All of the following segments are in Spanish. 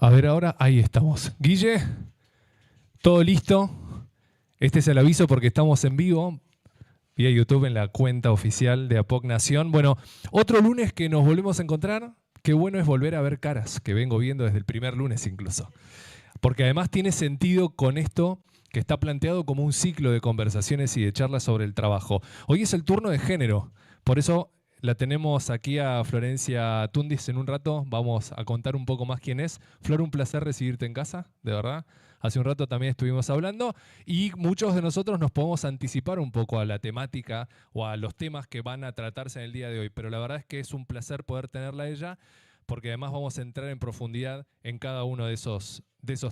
A ver ahora, ahí estamos. Guille, todo listo. Este es el aviso porque estamos en vivo vía YouTube en la cuenta oficial de APOC Nación. Bueno, otro lunes que nos volvemos a encontrar. Qué bueno es volver a ver caras, que vengo viendo desde el primer lunes incluso. Porque además tiene sentido con esto que está planteado como un ciclo de conversaciones y de charlas sobre el trabajo. Hoy es el turno de género, por eso la tenemos aquí a Florencia Tundis en un rato. Vamos a contar un poco más quién es. Flor, un placer recibirte en casa, de verdad. Hace un rato también estuvimos hablando y muchos de nosotros nos podemos anticipar un poco a la temática o a los temas que van a tratarse en el día de hoy, pero la verdad es que es un placer poder tenerla a ella porque además vamos a entrar en profundidad en cada uno de esos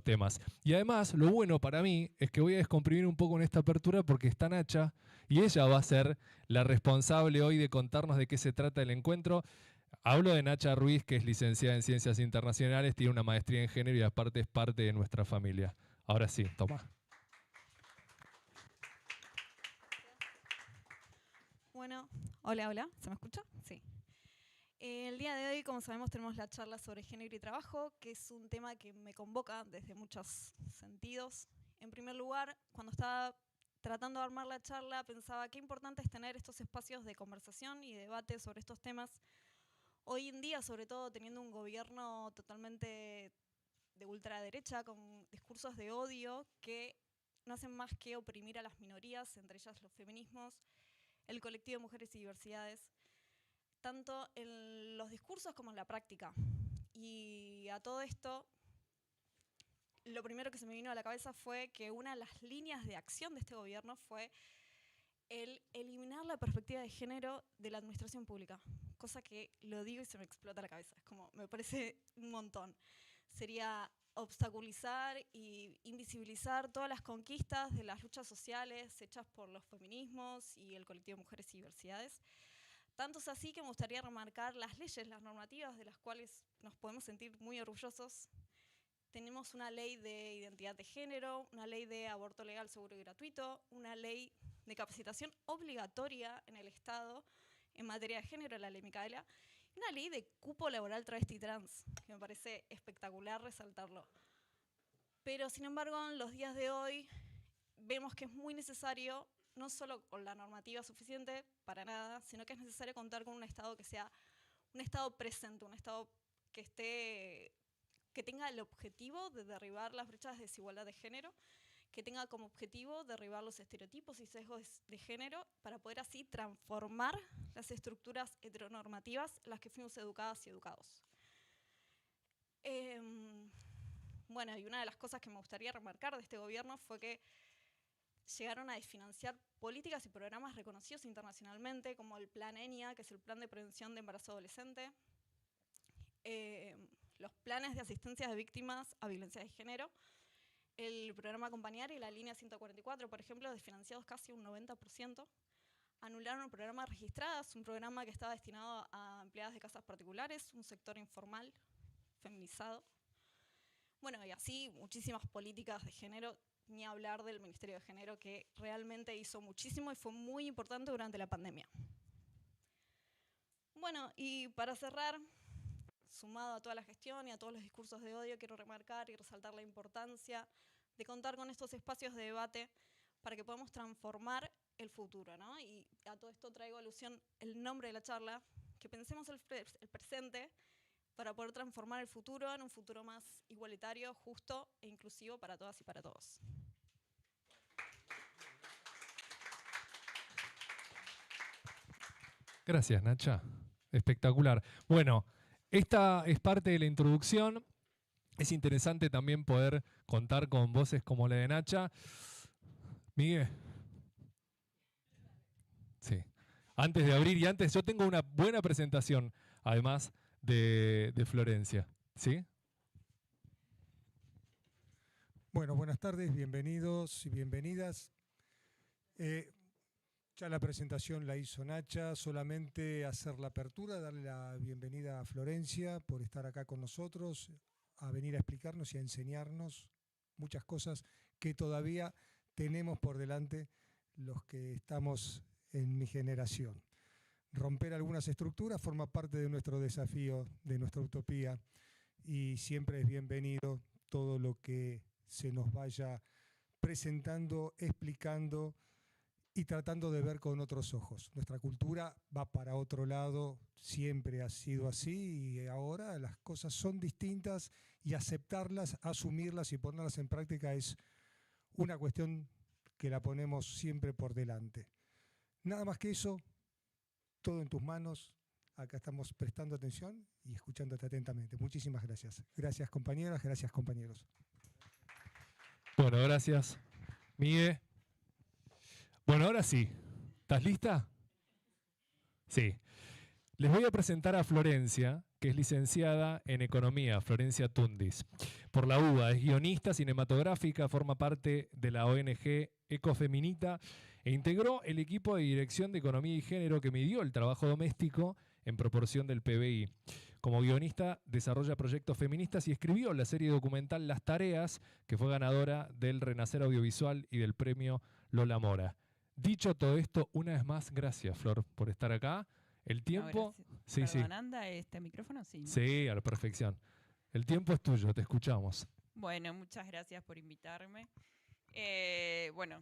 temas. Y además, lo bueno para mí es que voy a descomprimir un poco en esta apertura porque está Nacha y ella va a ser la responsable hoy de contarnos de qué se trata el encuentro. Hablo de Nacha Ruiz, que es licenciada en Ciencias Internacionales, tiene una maestría en género y aparte es parte de nuestra familia. Ahora sí, toma. Bueno, hola, ¿se me escucha? Sí. El día de hoy, como sabemos, tenemos la charla sobre género y trabajo, que es un tema que me convoca desde muchos sentidos. En primer lugar, cuando estaba tratando de armar la charla, pensaba qué importante es tener estos espacios de conversación y debate sobre estos temas. Hoy en día, sobre todo teniendo un gobierno totalmente de ultraderecha, con discursos de odio que no hacen más que oprimir a las minorías, entre ellas los feminismos, el colectivo de mujeres y diversidades, tanto en los discursos como en la práctica. Y a todo esto, lo primero que se me vino a la cabeza fue que una de las líneas de acción de este gobierno fue el eliminar la perspectiva de género de la administración pública, cosa que lo digo y se me explota la cabeza, es como, me parece un montón. Sería obstaculizar y invisibilizar todas las conquistas de las luchas sociales hechas por los feminismos y el colectivo de mujeres y diversidades. Tanto es así que me gustaría remarcar las leyes, las normativas de las cuales nos podemos sentir muy orgullosos. Tenemos una ley de identidad de género, una ley de aborto legal, seguro y gratuito, una ley de capacitación obligatoria en el Estado en materia de género, la ley Micaela, y una ley de cupo laboral travesti trans, que me parece espectacular resaltarlo. Pero sin embargo, en los días de hoy vemos que es muy necesario, no solo con la normativa suficiente, para nada, sino que es necesario contar con un Estado que sea un Estado presente, un Estado que tenga el objetivo de derribar las brechas de desigualdad de género, que tenga como objetivo derribar los estereotipos y sesgos de género para poder así transformar las estructuras heteronormativas en las que fuimos educadas y educados. Bueno, y una de las cosas que me gustaría remarcar de este gobierno fue que llegaron a desfinanciar políticas y programas reconocidos internacionalmente, como el Plan ENIA, que es el Plan de Prevención de Embarazo Adolescente, los planes de asistencia de víctimas a violencia de género, el programa Acompañar y la línea 144, por ejemplo, desfinanciados casi un 90%. Anularon el programa Registradas, un programa que estaba destinado a empleadas de casas particulares, un sector informal, feminizado. Bueno, y así muchísimas políticas de género, ni hablar del Ministerio de Género, que realmente hizo muchísimo y fue muy importante durante la pandemia. Bueno, y para cerrar, sumado a toda la gestión y a todos los discursos de odio, quiero remarcar y resaltar la importancia de contar con estos espacios de debate para que podamos transformar el futuro, ¿no? Y a todo esto traigo alusión el nombre de la charla, que pensemos el presente para poder transformar el futuro en un futuro más igualitario, justo e inclusivo para todas y para todos. Gracias, Nacha. Espectacular. Bueno, esta es parte de la introducción. Es interesante también poder contar con voces como la de Nacha. Miguel. Sí. Antes de abrir y antes, yo tengo una buena presentación, además de Florencia. ¿Sí? Bueno, buenas tardes, bienvenidos y bienvenidas. Ya la presentación la hizo Nacha, solamente hacer la apertura, darle la bienvenida a Florencia por estar acá con nosotros, a venir a explicarnos y a enseñarnos muchas cosas que todavía tenemos por delante los que estamos en mi generación. Romper algunas estructuras forma parte de nuestro desafío, de nuestra utopía, y siempre es bienvenido todo lo que se nos vaya presentando, explicando y tratando de ver con otros ojos. Nuestra cultura va para otro lado, siempre ha sido así y ahora las cosas son distintas y aceptarlas, asumirlas y ponerlas en práctica es una cuestión que la ponemos siempre por delante. Nada más que eso, todo en tus manos. Acá estamos prestando atención y escuchándote atentamente. Muchísimas gracias. Gracias compañeras, gracias compañeros. Bueno, gracias, Miguel. Bueno, ahora sí. ¿Estás lista? Sí. Les voy a presentar a Florencia, que es licenciada en Economía, Florencia Tundis. Por la UBA, es guionista cinematográfica, forma parte de la ONG Ecofeminita e integró el equipo de Dirección de Economía y Género que midió el trabajo doméstico en proporción del PBI. Como guionista, desarrolla proyectos feministas y escribió la serie documental Las Tareas, que fue ganadora del Renacer Audiovisual y del premio Lola Mora. Dicho todo esto, una vez más, gracias, Flor, por estar acá. El tiempo... No, sí, perdón, sí. ¿anda este micrófono? Sí, ¿no? Sí, a la perfección. El tiempo es tuyo, te escuchamos. Bueno, muchas gracias por invitarme. Bueno,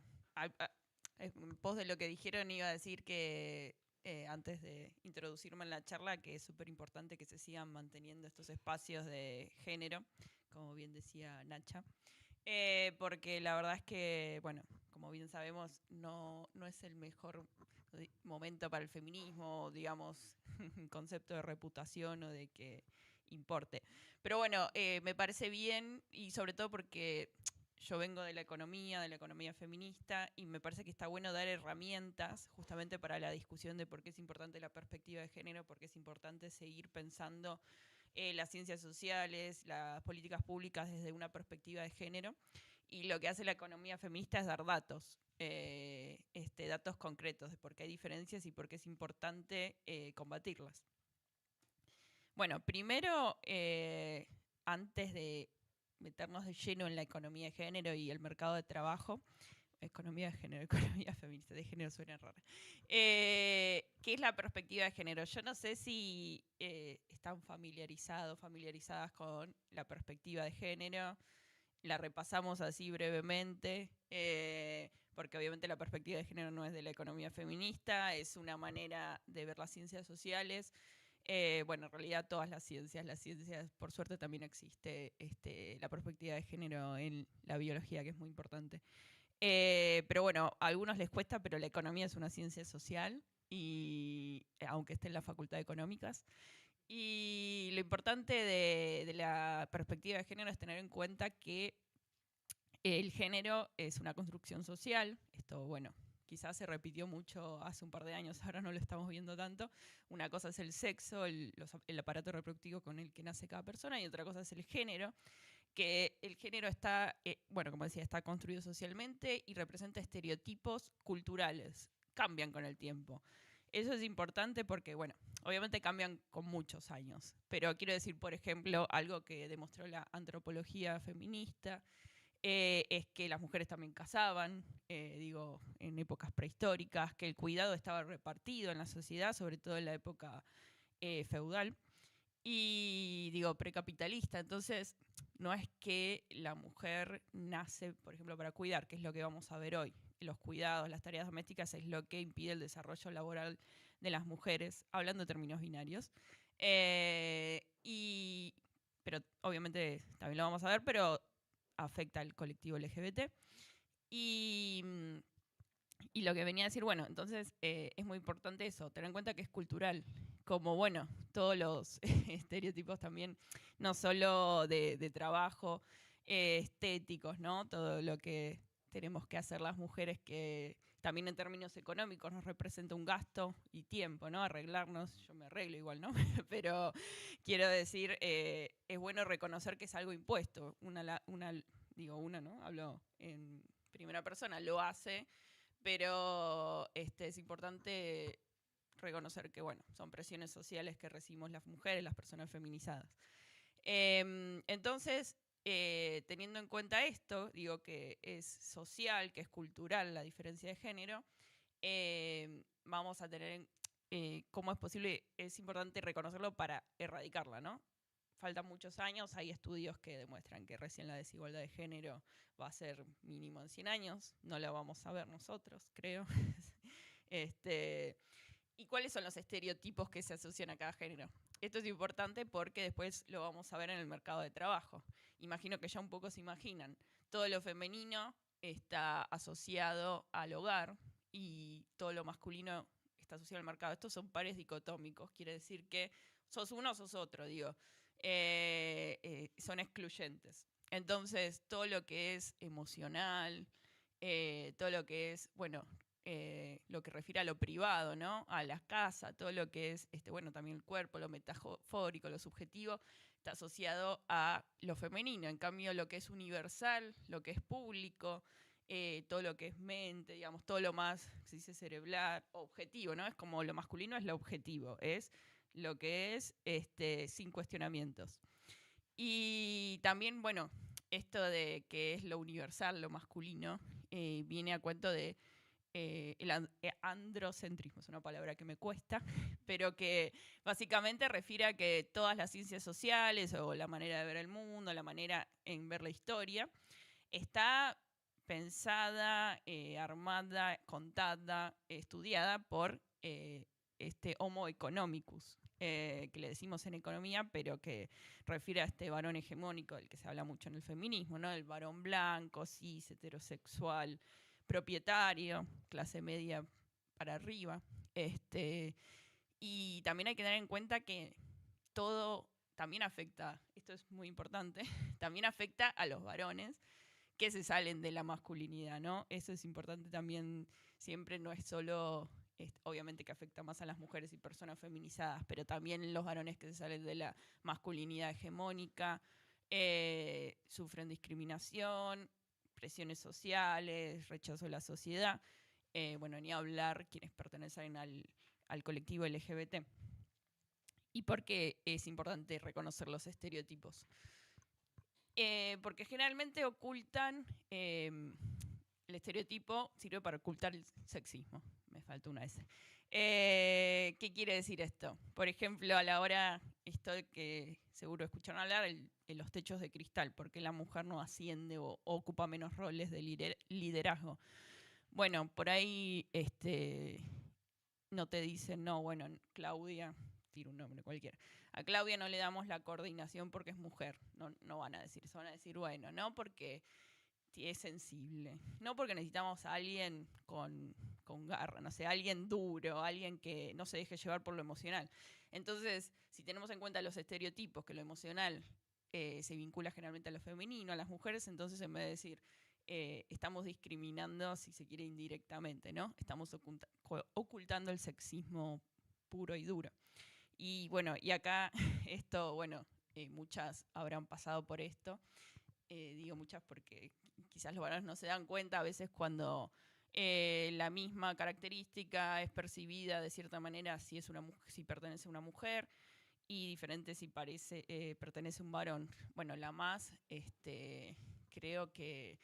en pos de lo que dijeron, iba a decir que antes de introducirme en la charla, que es súper importante que se sigan manteniendo estos espacios de género, como bien decía Nacha, porque la verdad es que, bueno, como bien sabemos, no es el mejor momento para el feminismo, digamos, un concepto de reputación o de que importe. Pero bueno, me parece bien y sobre todo porque yo vengo de la economía feminista, y me parece que está bueno dar herramientas justamente para la discusión de por qué es importante la perspectiva de género, por qué es importante seguir pensando las ciencias sociales, las políticas públicas desde una perspectiva de género. Y lo que hace la economía feminista es dar datos, datos concretos de por qué hay diferencias y por qué es importante combatirlas. Bueno, primero, antes de meternos de lleno en la economía de género y el mercado de trabajo, economía de género, economía feminista, de género suena raro. ¿Qué es la perspectiva de género? Yo no sé si están familiarizadas con la perspectiva de género. La repasamos así brevemente, porque obviamente la perspectiva de género no es de la economía feminista, es una manera de ver las ciencias sociales. Bueno, en realidad todas las ciencias, por suerte también existe la perspectiva de género en la biología, que es muy importante. Pero bueno, a algunos les cuesta, pero la economía es una ciencia social, y aunque esté en la Facultad de Económicas. Y lo importante de la perspectiva de género es tener en cuenta que el género es una construcción social. Esto, bueno, quizás se repitió mucho hace un par de años, ahora no lo estamos viendo tanto. Una cosa es el sexo, el aparato reproductivo con el que nace cada persona, y otra cosa es el género, que el género está, bueno, como decía, está construido socialmente y representa estereotipos culturales. Cambian con el tiempo. Eso es importante porque, bueno, obviamente cambian con muchos años. Pero quiero decir, por ejemplo, algo que demostró la antropología feminista, es que las mujeres también cazaban, en épocas prehistóricas, que el cuidado estaba repartido en la sociedad, sobre todo en la época feudal, y precapitalista. Entonces, no es que la mujer nace, por ejemplo, para cuidar, que es lo que vamos a ver hoy. Los cuidados, las tareas domésticas es lo que impide el desarrollo laboral de las mujeres, hablando en términos binarios. Pero obviamente también lo vamos a ver, pero afecta al colectivo LGBT. Y lo que venía a decir, bueno, entonces es muy importante eso, tener en cuenta que es cultural. Como, bueno, todos los estereotipos también, no solo de trabajo, estéticos, ¿no? Todo lo que tenemos que hacer las mujeres, que también en términos económicos nos representa un gasto y tiempo, ¿no? Arreglarnos, yo me arreglo igual, ¿no? Pero quiero decir, es bueno reconocer que es algo impuesto. Una, ¿no? Hablo en primera persona, lo hace, pero es importante reconocer que, bueno, son presiones sociales que recibimos las mujeres, las personas feminizadas. Entonces, teniendo en cuenta esto, digo que es social, que es cultural la diferencia de género, vamos a tener cómo es posible, es importante reconocerlo para erradicarla, ¿no? faltan muchos años, hay estudios que demuestran que recién la desigualdad de género va a ser mínimo en 100 años, no la vamos a ver nosotros, creo. ¿Y cuáles son los estereotipos que se asocian a cada género? Esto es importante porque después lo vamos a ver en el mercado de trabajo. Imagino que ya un poco se imaginan, todo lo femenino está asociado al hogar y todo lo masculino está asociado al mercado. Estos son pares dicotómicos, quiere decir que sos uno o sos otro, digo. Son excluyentes. Entonces, todo lo que es emocional, todo lo que es, bueno, lo que refiere a lo privado, ¿no? A la casa, todo lo que es, bueno, también el cuerpo, lo metafórico, lo subjetivo, está asociado a lo femenino. En cambio, lo que es universal, lo que es público, todo lo que es mente, digamos, todo lo más, se dice cerebral, objetivo, ¿no? Es como lo masculino es lo objetivo, es lo que es sin cuestionamientos. Y también, bueno, esto de que es lo universal, lo masculino, viene a cuento de el androcentrismo, es una palabra que me cuesta, pero que básicamente refiere a que todas las ciencias sociales o la manera de ver el mundo, la manera en ver la historia, está pensada, armada, contada, estudiada por este Homo economicus, que le decimos en economía, pero que refiere a este varón hegemónico del que se habla mucho en el feminismo, ¿no? El varón blanco, cis, heterosexual, propietario, clase media para arriba. Y también hay que tener en cuenta que todo también afecta, esto es muy importante, también afecta a los varones que se salen de la masculinidad, ¿no? Eso es importante también, siempre no es solo, obviamente que afecta más a las mujeres y personas feminizadas, pero también los varones que se salen de la masculinidad hegemónica, sufren discriminación, presiones sociales, rechazo de la sociedad, bueno, ni hablar quienes pertenecen al colectivo LGBT. ¿Y por qué es importante reconocer los estereotipos? Porque generalmente ocultan, el estereotipo sirve para ocultar el sexismo. Me falta una S. ¿Qué quiere decir esto? Por ejemplo, a la hora, esto que seguro escucharon hablar, los techos de cristal, porque la mujer no asciende o ocupa menos roles de liderazgo. Bueno, por ahí no te dicen, no, bueno, Claudia, tiro un nombre cualquiera, a Claudia no le damos la coordinación porque es mujer, no van a decir eso, van a decir, bueno, no porque es sensible, no porque necesitamos a alguien con garra, no sé, alguien duro, alguien que no se deje llevar por lo emocional. Entonces, si tenemos en cuenta los estereotipos, que lo emocional se vincula generalmente a lo femenino, a las mujeres, entonces en vez de decir, estamos discriminando, si se quiere, indirectamente, ¿no? Estamos ocultando el sexismo puro y duro. Y bueno, y acá esto, bueno, muchas habrán pasado por esto. Digo muchas porque quizás los varones no se dan cuenta a veces cuando la misma característica es percibida de cierta manera si es una si pertenece a una mujer y diferente si pertenece a un varón. Bueno, la más, creo que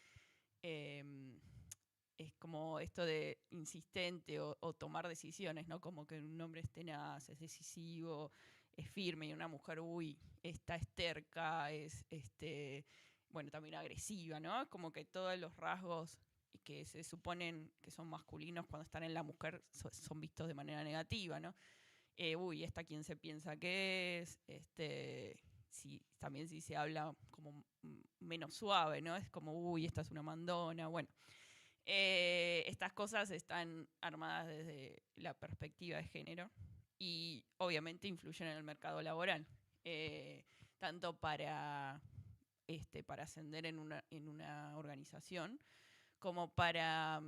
es como esto de insistente o tomar decisiones, ¿no? Como que un hombre es tenaz, es decisivo, es firme, y una mujer, esta es terca, es bueno, también agresiva, ¿no? Como que todos los rasgos que se suponen que son masculinos cuando están en la mujer son vistos de manera negativa, ¿no? Esta quién se piensa que es, también si se habla como menos suave, ¿no? Es como, esta es una mandona, bueno. Estas cosas están armadas desde la perspectiva de género y obviamente influyen en el mercado laboral, tanto para ascender en una organización como para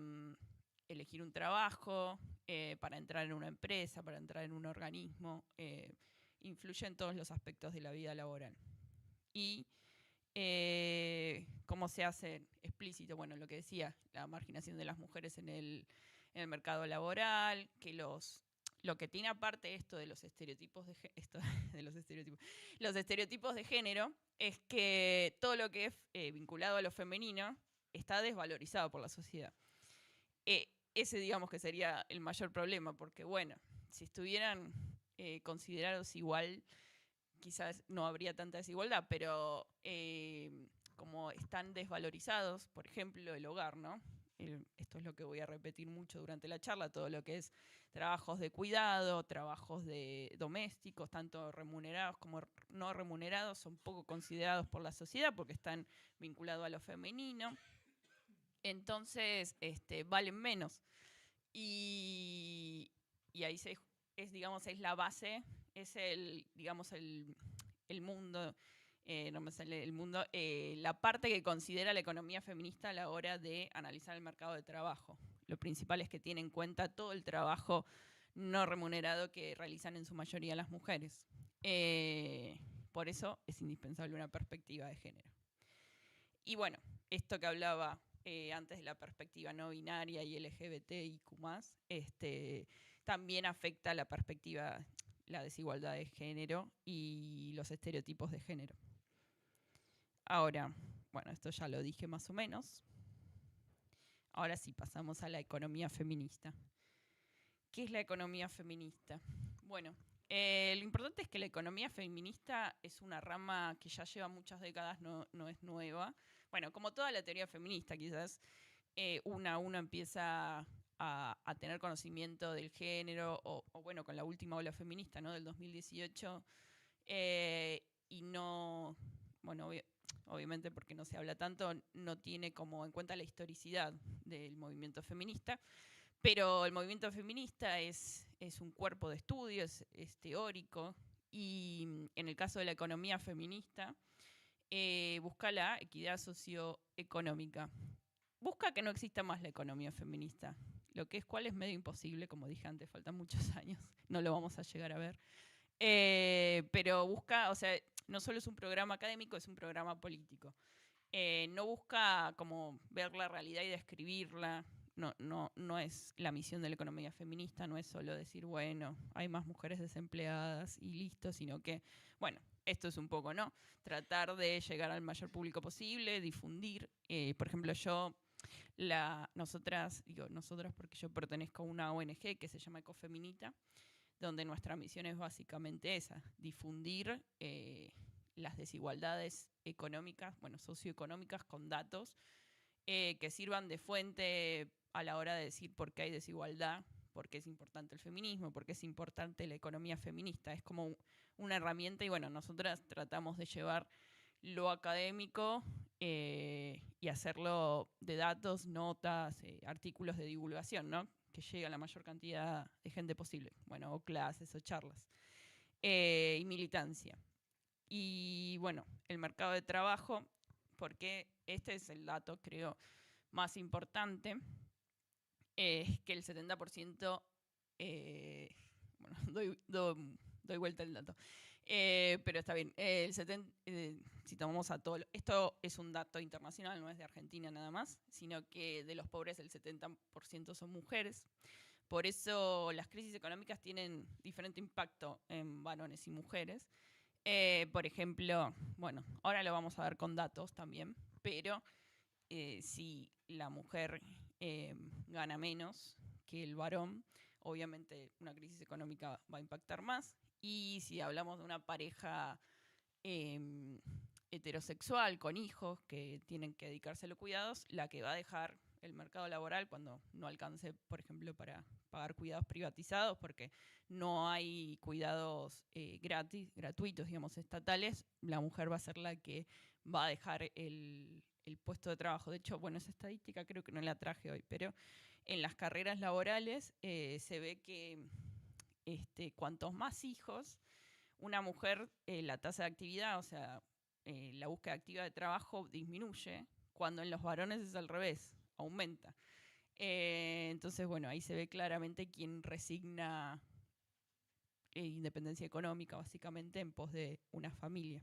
elegir un trabajo, para entrar en una empresa, para entrar en un organismo, influye en todos los aspectos de la vida laboral. Y cómo se hace explícito, bueno, lo que decía, la marginación de las mujeres en el mercado laboral, que lo que tiene aparte esto de los estereotipos los estereotipos de género es que todo lo que es vinculado a lo femenino está desvalorizado por la sociedad. Ese digamos que sería el mayor problema, porque bueno, si estuvieran considerados igual, quizás no habría tanta desigualdad, pero como están desvalorizados, por ejemplo, el hogar, ¿no? Esto es lo que voy a repetir mucho durante la charla, todo lo que es trabajos de cuidado, trabajos de domésticos, tanto remunerados como no remunerados, son poco considerados por la sociedad porque están vinculados a lo femenino. Entonces, valen menos. Y ahí es la base, es el mundo, no me sale el mundo, la parte que considera la economía feminista a la hora de analizar el mercado de trabajo. Lo principal es que tiene en cuenta todo el trabajo no remunerado que realizan en su mayoría las mujeres. Por eso es indispensable una perspectiva de género. Y bueno, esto que hablaba antes de la perspectiva no binaria y LGBTIQ+, también afecta la perspectiva, la desigualdad de género y los estereotipos de género. Ahora, bueno, esto ya lo dije más o menos. Ahora sí, pasamos a la economía feminista. ¿Qué es la economía feminista? Bueno, lo importante es que la economía feminista es una rama que ya lleva muchas décadas, no es nueva. Bueno, como toda la teoría feminista, quizás uno empieza a tener conocimiento del género, o bueno, con la última ola feminista, ¿no? Del 2018, y no, bueno, obviamente porque no se habla tanto, no tiene como en cuenta la historicidad del movimiento feminista, pero el movimiento feminista es un cuerpo de estudio, es teórico, y en el caso de la economía feminista, busca la equidad socioeconómica. Busca que no exista más la economía feminista, cual es medio imposible, como dije antes, faltan muchos años, no lo vamos a llegar a ver. Pero busca, o sea, no solo es un programa académico, es un programa político. No busca como ver la realidad y describirla. No es la misión de la economía feminista, no es solo decir, bueno, hay más mujeres desempleadas y listo, sino que, bueno, esto es un poco, ¿no? Tratar de llegar al mayor público posible, difundir. Por ejemplo, nosotras porque yo pertenezco a una ONG que se llama Ecofeminita, donde nuestra misión es básicamente esa, difundir las desigualdades económicas, bueno, socioeconómicas con datos que sirvan de fuente a la hora de decir por qué hay desigualdad, por qué es importante el feminismo, por qué es importante la economía feminista. Es como una herramienta y bueno, nosotras tratamos de llevar lo académico y hacerlo de datos, notas, artículos de divulgación, ¿no? Que llegue a la mayor cantidad de gente posible. Bueno, o clases o charlas. Y militancia. Y bueno, el mercado de trabajo, porque este es el dato, creo, más importante, es que el 70%, bueno, doy vuelta el dato, pero está bien, si tomamos a todo, esto es un dato internacional, no es de Argentina nada más, sino que de los pobres el 70% son mujeres. Por eso las crisis económicas tienen diferente impacto en varones y mujeres. Por ejemplo, bueno, ahora lo vamos a ver con datos también, pero si la mujer gana menos que el varón, obviamente una crisis económica va a impactar más. Y si hablamos de una pareja heterosexual con hijos que tienen que dedicarse a los cuidados, la que va a dejar el mercado laboral cuando no alcance, por ejemplo, para pagar cuidados privatizados, porque no hay cuidados gratuitos, digamos, estatales, la mujer va a ser la que va a dejar el puesto de trabajo. De hecho, bueno, esa estadística creo que no la traje hoy, pero en las carreras laborales se ve que cuantos más hijos, una mujer, la tasa de actividad, o sea, la búsqueda activa de trabajo disminuye, cuando en los varones es al revés, aumenta. Entonces, bueno, ahí se ve claramente quién resigna independencia económica, básicamente, en pos de una familia.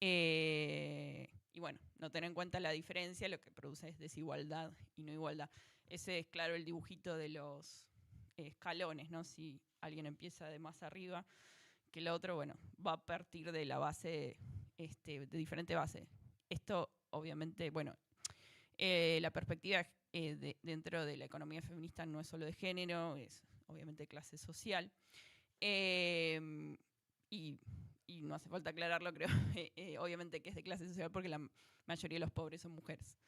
Y bueno, no tener en cuenta la diferencia, lo que produce es desigualdad y no igualdad. Ese es, claro, el dibujito de los escalones, ¿no? Si alguien empieza de más arriba que el otro, bueno, va a partir de la base, de diferente base. Esto, obviamente, bueno, la perspectiva dentro de la economía feminista no es solo de género, es obviamente clase social. Y y no hace falta aclararlo, creo, obviamente que es de clase social porque la mayoría de los pobres son mujeres.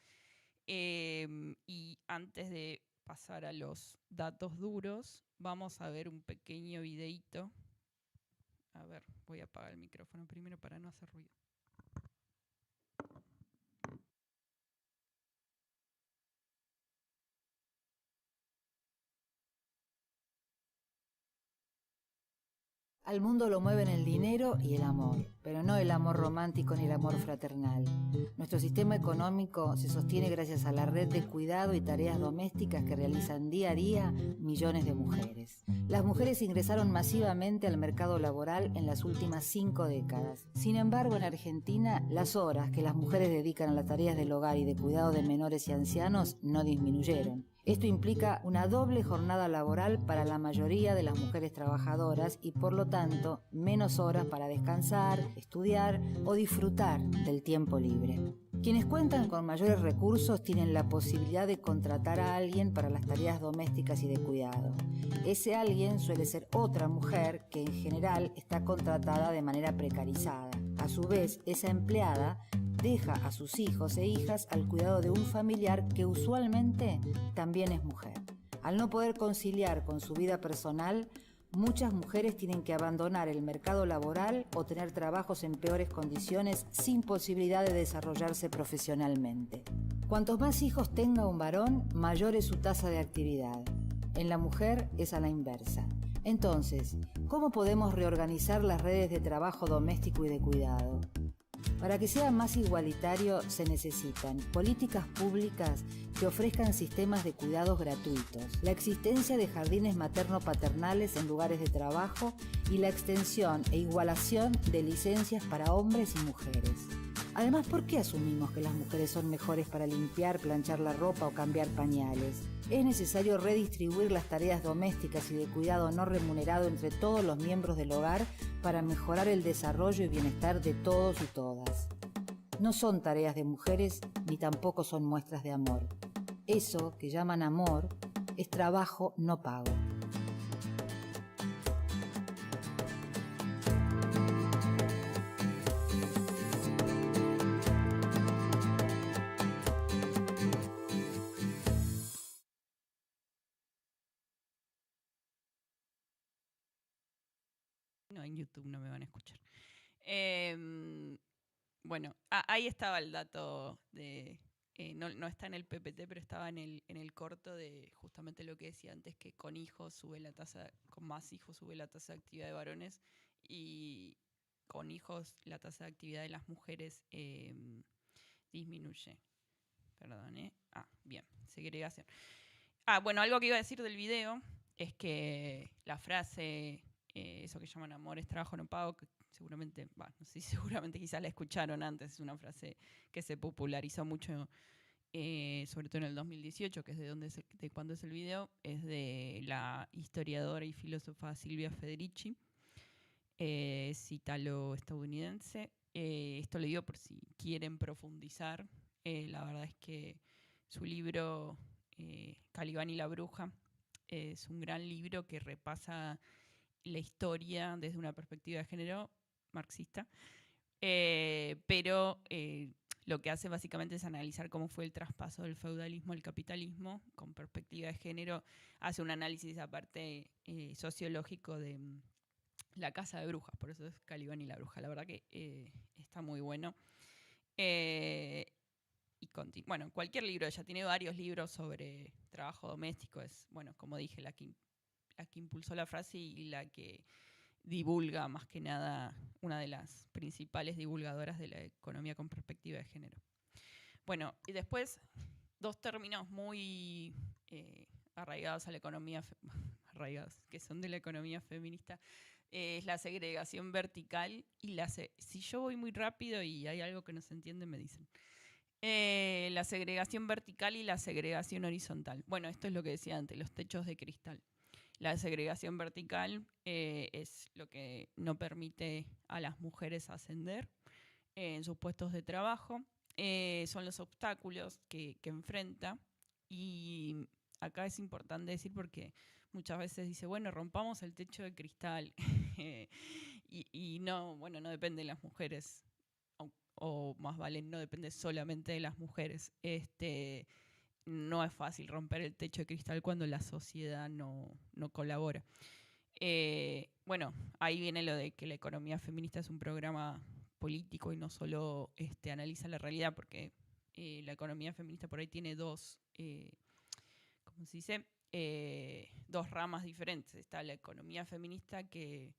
Y antes de pasar a los datos duros, vamos a ver un pequeño videíto. A ver, voy a apagar el micrófono primero para no hacer ruido. Al mundo lo mueven el dinero y el amor, pero no el amor romántico ni el amor fraternal. Nuestro sistema económico se sostiene gracias a la red de cuidado y tareas domésticas que realizan día a día millones de mujeres. Las mujeres ingresaron masivamente al mercado laboral en las últimas 5 décadas. Sin embargo, en Argentina, las horas que las mujeres dedican a las tareas del hogar y de cuidado de menores y ancianos no disminuyeron. Esto implica una doble jornada laboral para la mayoría de las mujeres trabajadoras y, por lo tanto, menos horas para descansar, estudiar o disfrutar del tiempo libre. Quienes cuentan con mayores recursos tienen la posibilidad de contratar a alguien para las tareas domésticas y de cuidado. Ese alguien suele ser otra mujer que en general está contratada de manera precarizada. A su vez, esa empleada deja a sus hijos e hijas al cuidado de un familiar que usualmente también es mujer. Al no poder conciliar con su vida personal, muchas mujeres tienen que abandonar el mercado laboral o tener trabajos en peores condiciones sin posibilidad de desarrollarse profesionalmente. Cuantos más hijos tenga un varón, mayor es su tasa de actividad. En la mujer es a la inversa. Entonces, ¿cómo podemos reorganizar las redes de trabajo doméstico y de cuidado? Para que sea más igualitario se necesitan políticas públicas que ofrezcan sistemas de cuidados gratuitos, la existencia de jardines materno-paternales en lugares de trabajo y la extensión e igualación de licencias para hombres y mujeres. Además, ¿por qué asumimos que las mujeres son mejores para limpiar, planchar la ropa o cambiar pañales? Es necesario redistribuir las tareas domésticas y de cuidado no remunerado entre todos los miembros del hogar para mejorar el desarrollo y bienestar de todos y todas. No son tareas de mujeres ni tampoco son muestras de amor. Eso que llaman amor es trabajo no pago. No, en YouTube no me van a escuchar. Bueno, ahí estaba el dato de... no está en el PPT, pero estaba en el corto de justamente lo que decía antes, que con hijos sube la tasa, con más hijos sube la tasa de actividad de varones y con hijos la tasa de actividad de las mujeres disminuye. Perdón, bien, segregación. Bueno, algo que iba a decir del video es que la frase, eso que llaman amor es trabajo no pago, que seguramente, no sé si seguramente quizás la escucharon antes, es una frase que se popularizó mucho, sobre todo en el 2018, que es de cuando es el video, es de la historiadora y filósofa Silvia Federici, es italo-estadounidense. Esto le digo por si quieren profundizar. La verdad es que su libro, Calibán y la bruja, es un gran libro que repasa la historia desde una perspectiva de género marxista, pero lo que hace básicamente es analizar cómo fue el traspaso del feudalismo al capitalismo con perspectiva de género. Hace un análisis aparte sociológico de la casa de brujas, por eso es Calibán y la bruja. La verdad que está muy bueno. Bueno, cualquier libro, ella tiene varios libros sobre trabajo doméstico, es, bueno, como dije, la que impulsó la frase y la que divulga más que nada, una de las principales divulgadoras de la economía con perspectiva de género. Bueno, y después, dos términos muy arraigados a la economía, arraigados, que son de la economía feminista, es la segregación vertical y si yo voy muy rápido y hay algo que no se entiende, me dicen. La segregación vertical y la segregación horizontal. Bueno, esto es lo que decía antes, los techos de cristal. La segregación vertical es lo que no permite a las mujeres ascender en sus puestos de trabajo. Son los obstáculos que enfrenta. Y acá es importante decir porque muchas veces dice, bueno, rompamos el techo de cristal. y no, bueno, no depende de las mujeres, o más vale, no depende solamente de las mujeres. No es fácil romper el techo de cristal cuando la sociedad no colabora. Bueno, ahí viene lo de que la economía feminista es un programa político y no solo analiza la realidad, porque la economía feminista por ahí tiene dos, ¿cómo se dice? Dos ramas diferentes. Está la economía feminista de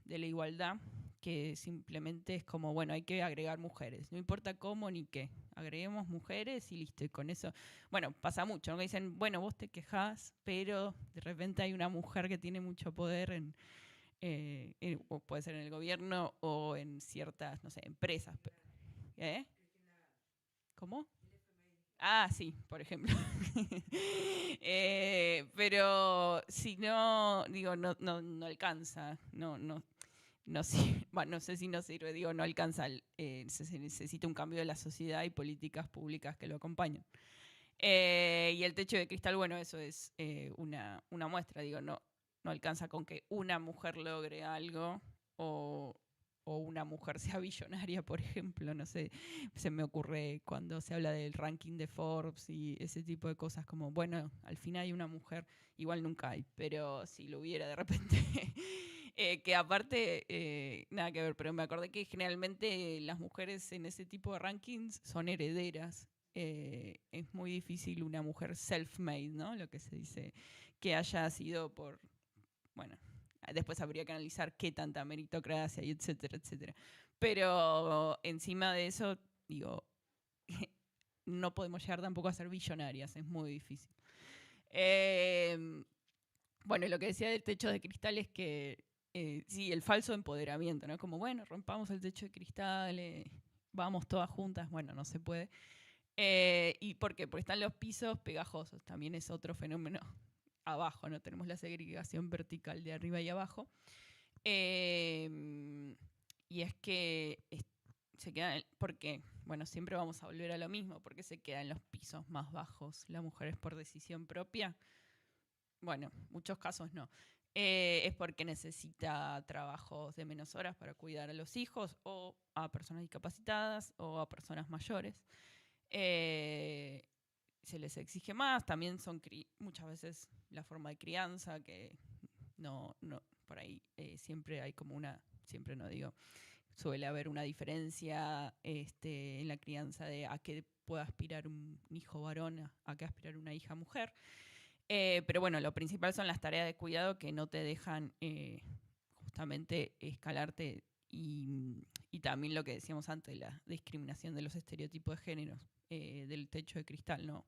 la igualdad, que simplemente es como, bueno, hay que agregar mujeres, no importa cómo ni qué, agreguemos mujeres y listo, y con eso, bueno, pasa mucho, ¿no? Que dicen, bueno, vos te quejás, pero de repente hay una mujer que tiene mucho poder o puede ser en el gobierno o en ciertas, no sé, empresas. ¿Eh? ¿Cómo? Ah, sí, por ejemplo. Pero si no, digo, no alcanza, no sirve, bueno, no sé si no sirve, digo, no alcanza, se necesita un cambio de la sociedad y políticas públicas que lo acompañen. Y el techo de cristal, bueno, eso es una muestra, digo, no alcanza con que una mujer logre algo o una mujer sea billonaria, por ejemplo, no sé, se me ocurre cuando se habla del ranking de Forbes y ese tipo de cosas, como, bueno, al final hay una mujer, igual nunca hay, pero si lo hubiera de repente, que aparte, nada que ver, pero me acordé que generalmente las mujeres en ese tipo de rankings son herederas. Es muy difícil una mujer self-made, ¿no? Lo que se dice, que haya sido bueno, después habría que analizar qué tanta meritocracia y etcétera, etcétera. Pero encima de eso, digo, no podemos llegar tampoco a ser billonarias, es muy difícil. Bueno, lo que decía del techo de cristal es que, sí, el falso empoderamiento, ¿no? Como, bueno, rompamos el techo de cristal, vamos todas juntas, bueno, no se puede. ¿Y por qué? Porque están los pisos pegajosos, también es otro fenómeno abajo, ¿no? Tenemos la segregación vertical de arriba y abajo. Y es que se quedan, porque, bueno, siempre vamos a volver a lo mismo, porque se quedan en los pisos más bajos. La mujer es por decisión propia. Bueno, muchos casos no. Es porque necesita trabajos de menos horas para cuidar a los hijos o a personas discapacitadas o a personas mayores. Se les exige más, también son muchas veces la forma de crianza, que no por ahí siempre hay como siempre no digo, suele haber una diferencia en la crianza de a qué puede aspirar un hijo varón, a qué aspirar una hija mujer. Pero bueno, lo principal son las tareas de cuidado que no te dejan justamente escalarte y también lo que decíamos antes, la discriminación de los estereotipos de género, del techo de cristal, ¿no?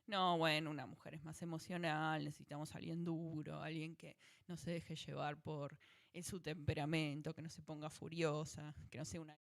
No, bueno, una mujer es más emocional, necesitamos a alguien duro, alguien que no se deje llevar por su temperamento, que no se ponga furiosa, que no sea una...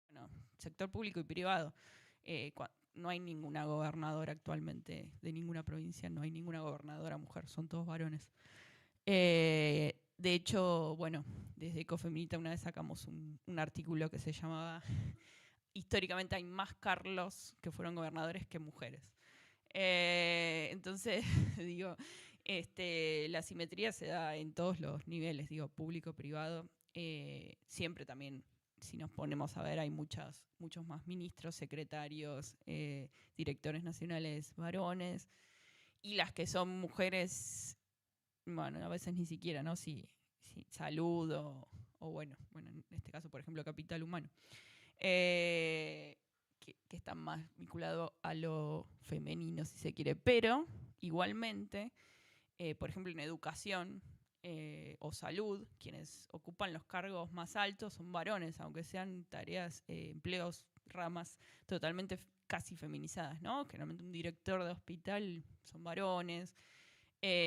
Bueno, sector público y privado. No hay ninguna gobernadora actualmente de ninguna provincia, no hay ninguna gobernadora mujer, son todos varones. De hecho, bueno, desde Ecofeminita una vez sacamos un artículo que se llamaba históricamente hay más Carlos que fueron gobernadores que mujeres. Entonces, digo, la simetría se da en todos los niveles, digo, público, privado. Siempre también, si nos ponemos a ver, hay muchos más ministros, secretarios, directores nacionales varones, y las que son mujeres, bueno, a veces ni siquiera, ¿no? Si salud o bueno, en este caso, por ejemplo, capital humano. Que está más vinculado a lo femenino, si se quiere, pero igualmente, por ejemplo, en educación o salud, quienes ocupan los cargos más altos son varones, aunque sean tareas, empleos, ramas totalmente casi feminizadas, ¿no? Generalmente un director de hospital son varones.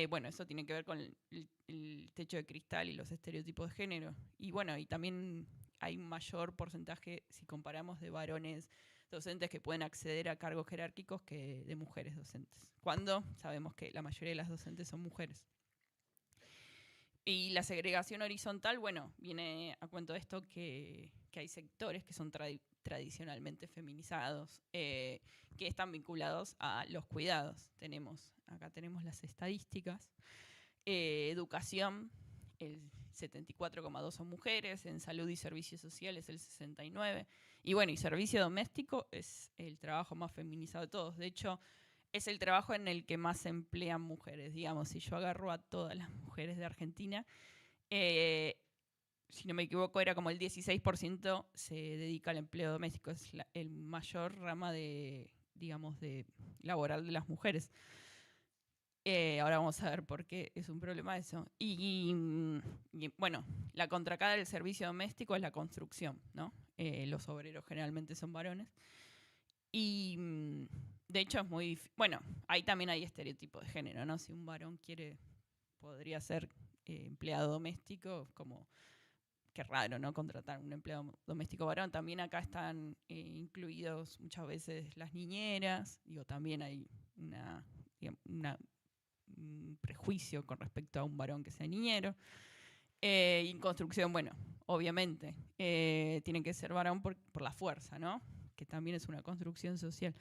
Bueno, eso tiene que ver con el techo de cristal y los estereotipos de género. Y bueno, y también hay un mayor porcentaje, si comparamos, de varones docentes que pueden acceder a cargos jerárquicos que de mujeres docentes, cuando sabemos que la mayoría de las docentes son mujeres. Y la segregación horizontal, bueno, viene a cuento de esto que hay sectores que son tradicionalmente feminizados, que están vinculados a los cuidados. Acá tenemos las estadísticas. Educación, el 74,2 son mujeres, en salud y servicios sociales el 69%, y bueno, y servicio doméstico es el trabajo más feminizado de todos. De hecho, es el trabajo en el que más se emplean mujeres. Digamos, si yo agarro a todas las mujeres de Argentina, si no me equivoco, era como el 16% se dedica al empleo doméstico. Es el mayor rama de, digamos, de laboral de las mujeres. Ahora vamos a ver por qué es un problema eso. Y bueno, la contracara del servicio doméstico es la construcción, ¿no? Los obreros generalmente son varones. Y de hecho es muy... Bueno, ahí también hay estereotipos de género, ¿no? Si un varón podría ser empleado doméstico, como... Qué raro, ¿no? Contratar un empleado doméstico varón. También acá están incluidos muchas veces las niñeras. Digo, también hay un prejuicio con respecto a un varón que sea niñero. Y en construcción, bueno, obviamente, tienen que ser varón por la fuerza, ¿no? Que también es una construcción social.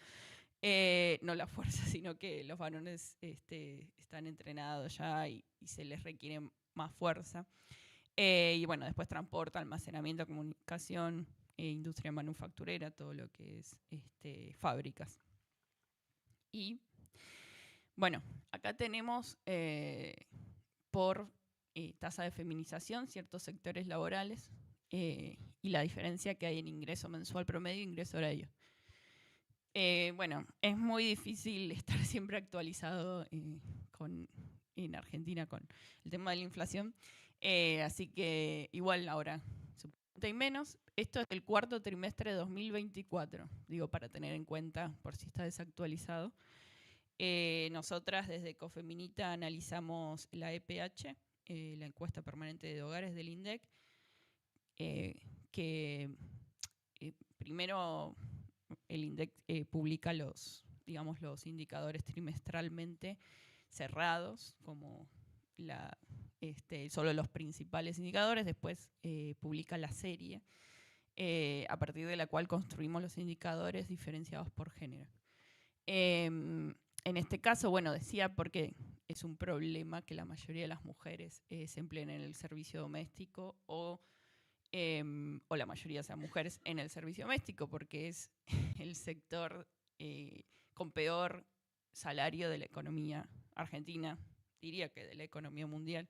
No la fuerza, sino que los varones están entrenados ya y se les requiere más fuerza. Y bueno, después transporte, almacenamiento, comunicación, industria manufacturera, todo lo que es fábricas. Y bueno, acá tenemos por tasa de feminización ciertos sectores laborales y la diferencia que hay en ingreso mensual promedio e ingreso horario. Bueno, es muy difícil estar siempre actualizado en Argentina con el tema de la inflación, así que igual ahora hay menos. Esto es el cuarto trimestre de 2024, digo, para tener en cuenta por si está desactualizado. Nosotras desde Cofeminita analizamos la EPH, la encuesta permanente de hogares del INDEC, que primero el INDEC publica los indicadores trimestralmente cerrados, como solo los principales indicadores, después publica la serie, a partir de la cual construimos los indicadores diferenciados por género. En este caso, bueno, decía porque es un problema que la mayoría de las mujeres se empleen en el servicio doméstico o la mayoría sean mujeres en el servicio doméstico, porque es el sector con peor salario de la economía argentina, diría que de la economía mundial.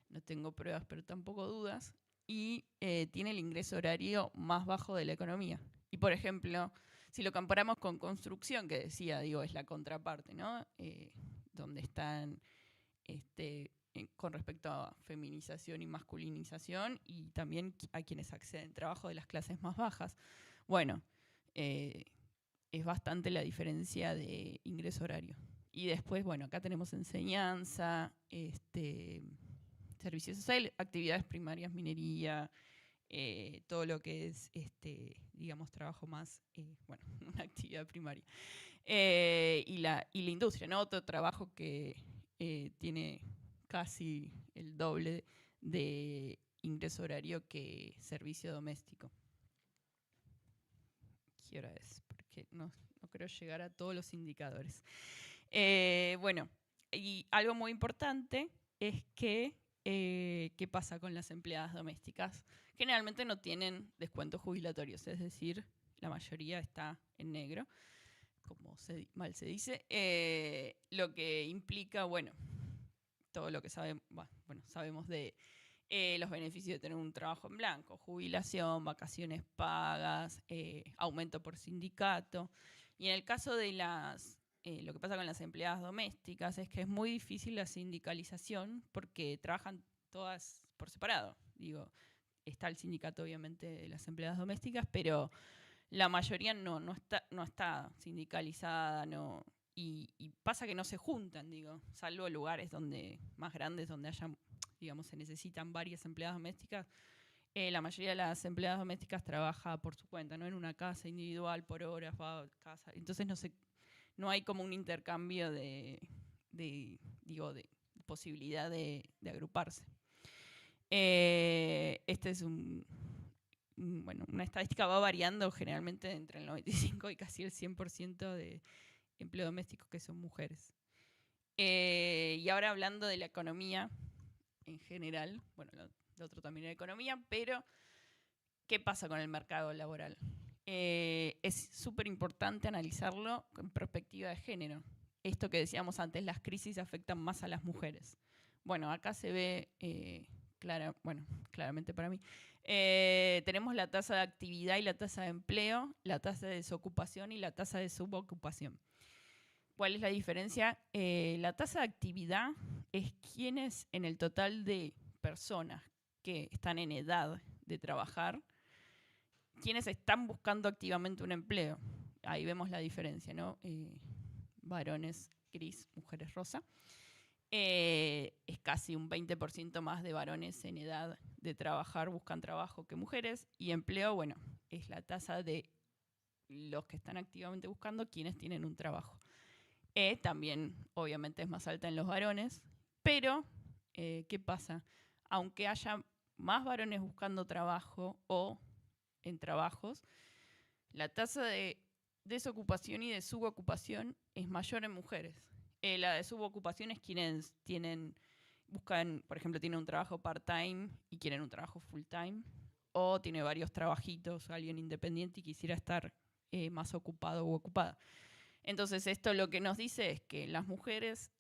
No tengo pruebas, pero tampoco dudas. Y tiene el ingreso horario más bajo de la economía. Y, por ejemplo, si lo comparamos con construcción, que decía, digo, es la contraparte, ¿no? Donde están con respecto a feminización y masculinización, y también a quienes acceden al trabajo de las clases más bajas. Bueno, es bastante la diferencia de ingreso horario. Y después, bueno, acá tenemos enseñanza, servicios sociales, actividades primarias, minería, todo lo que es, digamos, trabajo más, bueno, una actividad primaria. Y la industria, ¿no? Otro trabajo que tiene casi el doble de ingreso horario que servicio doméstico. ¿Qué hora es? Porque no creo llegar a todos los indicadores. Bueno, y algo muy importante es que ¿qué pasa con las empleadas domésticas? Generalmente no tienen descuentos jubilatorios, es decir, la mayoría está en negro, como mal se dice, lo que implica, bueno, todo lo que sabemos de los beneficios de tener un trabajo en blanco, jubilación, vacaciones pagas, aumento por sindicato. Y en el caso de lo que pasa con las empleadas domésticas es que es muy difícil la sindicalización porque trabajan todas por separado. Digo, está el sindicato obviamente de las empleadas domésticas, pero la mayoría no está sindicalizada, no. Y pasa que no se juntan, digo, salvo lugares más grandes donde haya, digamos, se necesitan varias empleadas domésticas, La mayoría de las empleadas domésticas trabaja por su cuenta, no en una casa individual, por horas, va a casa. Entonces no hay como un intercambio de posibilidad de agruparse. Este es una estadística va variando generalmente entre el 95 y casi el 100% de empleo doméstico que son mujeres. Y ahora hablando de la economía en general, bueno, lo otro también es economía, pero ¿qué pasa con el mercado laboral? Es súper importante analizarlo en perspectiva de género. Esto que decíamos antes, las crisis afectan más a las mujeres. Bueno, acá se ve claramente para mí. Tenemos la tasa de actividad y la tasa de empleo, la tasa de desocupación y la tasa de subocupación. ¿Cuál es la diferencia? La tasa de actividad es quienes en el total de personas que están en edad de trabajar, quienes están buscando activamente un empleo. Ahí vemos la diferencia, ¿no? Varones gris, mujeres rosa. Es casi un 20% más de varones en edad de trabajar buscan trabajo que mujeres. Y empleo, bueno, es la tasa de los que están activamente buscando quienes tienen un trabajo. También, obviamente, es más alta en los varones. Pero, ¿qué pasa? Aunque haya más varones buscando trabajo o en trabajos, la tasa de desocupación y de subocupación es mayor en mujeres. La de subocupación es quienes buscan, por ejemplo, tienen un trabajo part-time y quieren un trabajo full-time, o tiene varios trabajitos, alguien independiente y quisiera estar más ocupado u ocupada. Entonces, esto lo que nos dice es que las mujeres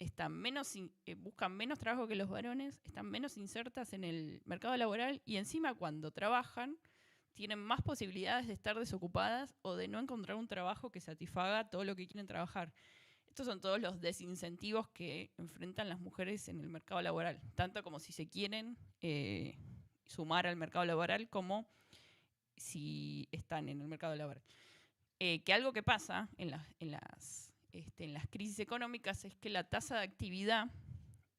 buscan menos trabajo que los varones, están menos insertas en el mercado laboral y encima cuando trabajan tienen más posibilidades de estar desocupadas o de no encontrar un trabajo que satisfaga todo lo que quieren trabajar. Estos son todos los desincentivos que enfrentan las mujeres en el mercado laboral, tanto como si se quieren sumar al mercado laboral como si están en el mercado laboral. Que algo que pasa en las crisis económicas es que la tasa de actividad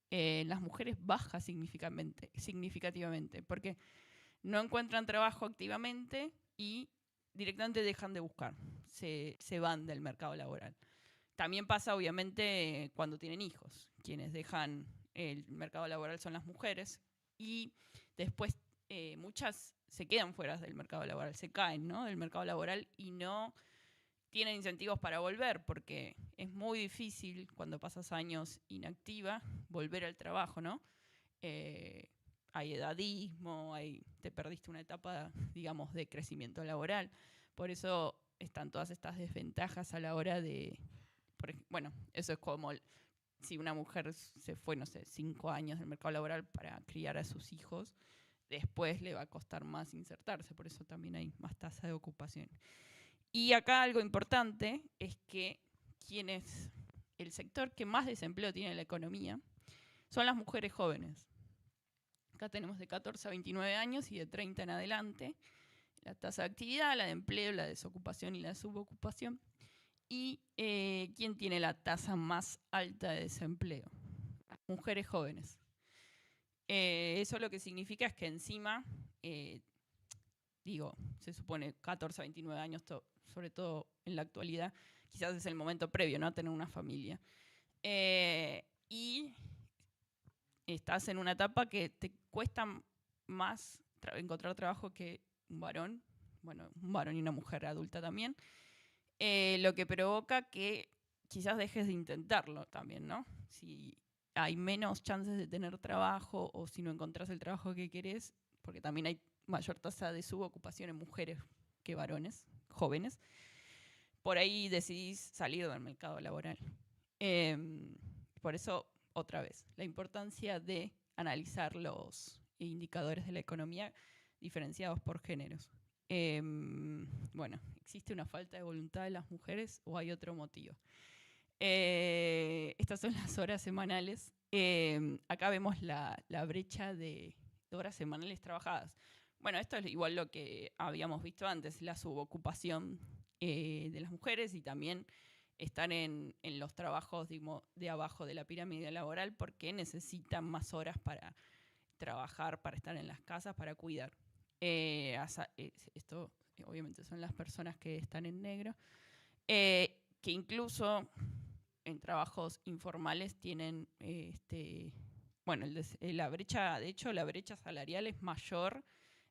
en las mujeres baja significativamente, porque no encuentran trabajo activamente y directamente dejan de buscar, se van del mercado laboral. También pasa, obviamente, cuando tienen hijos. Quienes dejan el mercado laboral son las mujeres y después muchas se quedan fuera del mercado laboral, se caen, ¿no?, del mercado laboral y no tienen incentivos para volver porque es muy difícil cuando pasas años inactiva volver al trabajo, ¿no? Hay edadismo, te perdiste una etapa, digamos, de crecimiento laboral. Por eso están todas estas desventajas a la hora de... Bueno, eso es como si una mujer se fue, no sé, 5 años del mercado laboral para criar a sus hijos, después le va a costar más insertarse, por eso también hay más tasa de ocupación. Y acá algo importante es que el sector que más desempleo tiene en la economía son las mujeres jóvenes. Acá tenemos de 14 a 29 años y de 30 en adelante. La tasa de actividad, la de empleo, la de desocupación y la de subocupación. ¿Y quién tiene la tasa más alta de desempleo? Mujeres jóvenes. Eso lo que significa es que encima, se supone 14 a 29 años, sobre todo en la actualidad, quizás es el momento previo, ¿no?, a tener una familia. Y estás en una etapa que te cuesta más encontrar trabajo que un varón, bueno, un varón y una mujer adulta también, lo que provoca que quizás dejes de intentarlo también, ¿no? Si hay menos chances de tener trabajo o si no encontrás el trabajo que querés, porque también hay mayor tasa de subocupación en mujeres que varones, jóvenes, por ahí decidís salir del mercado laboral. Por eso, otra vez, la importancia de analizar los indicadores de la economía diferenciados por géneros. Bueno, ¿existe una falta de voluntad de las mujeres o hay otro motivo? Estas son las horas semanales. Acá vemos la brecha de horas semanales trabajadas. Bueno, esto es igual lo que habíamos visto antes, la subocupación de las mujeres y también están en los trabajos de abajo de la pirámide laboral porque necesitan más horas para trabajar, para estar en las casas, para cuidar. esto obviamente son las personas que están en negro, que incluso en trabajos informales tienen, bueno, la brecha, de hecho la brecha salarial es mayor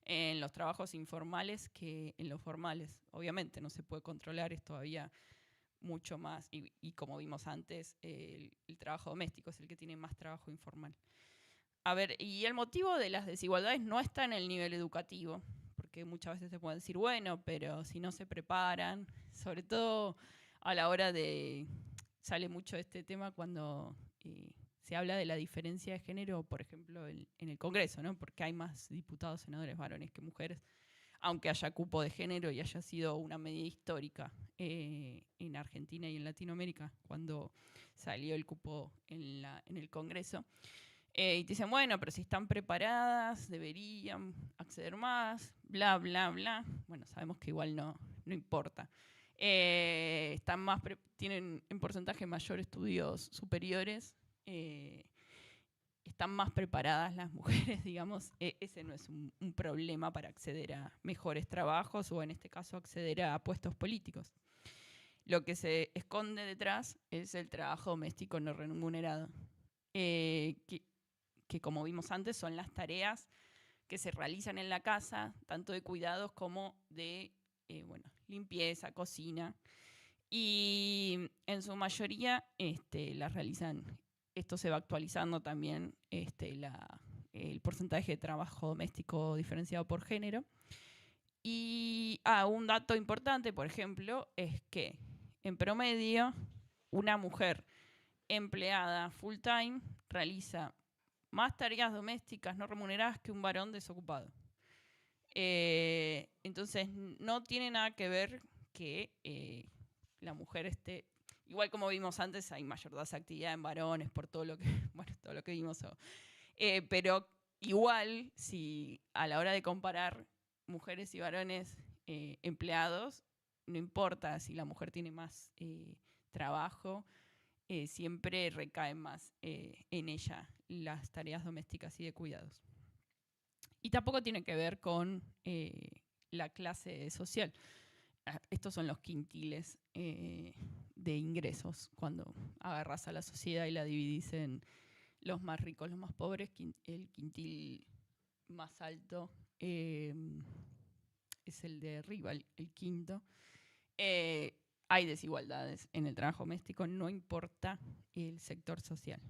en los trabajos informales que en los formales. Obviamente no se puede controlar, es todavía mucho más, y como vimos antes, el trabajo doméstico es el que tiene más trabajo informal. A ver, y el motivo de las desigualdades no está en el nivel educativo, porque muchas veces se pueden decir, bueno, pero si no se preparan, sobre todo a la hora de, sale mucho este tema cuando se habla de la diferencia de género, por ejemplo, en el Congreso, ¿no? Porque hay más diputados, senadores varones que mujeres, aunque haya cupo de género y haya sido una medida histórica en Argentina y en Latinoamérica, cuando salió el cupo en el Congreso. Y te dicen, bueno, pero si están preparadas, deberían acceder más, bla, bla, bla. Bueno, sabemos que igual no importa. Tienen en porcentaje mayor estudios superiores, están más preparadas las mujeres, digamos. Ese no es un problema para acceder a mejores trabajos o en este caso acceder a puestos políticos. Lo que se esconde detrás es el trabajo doméstico no remunerado, que como vimos antes son las tareas que se realizan en la casa, tanto de cuidados como de limpieza, cocina, y en su mayoría las realizan, esto se va actualizando también, el porcentaje de trabajo doméstico diferenciado por género. Y un dato importante, por ejemplo, es que en promedio una mujer empleada full time realiza más tareas domésticas no remuneradas que un varón desocupado. Entonces no tiene nada que ver que la mujer esté, igual como vimos antes, hay mayor tasa de actividad en varones por todo lo que, todo lo que vimos. Pero igual, si a la hora de comparar mujeres y varones empleados, no importa si la mujer tiene más trabajo, siempre recaen más en ella las tareas domésticas y de cuidados. Y tampoco tiene que ver con la clase social. Estos son los quintiles de ingresos. Cuando agarras a la sociedad y la dividís en los más ricos, los más pobres, el quintil más alto es el de arriba, el quinto. Hay desigualdades en el trabajo doméstico, no importa el sector social.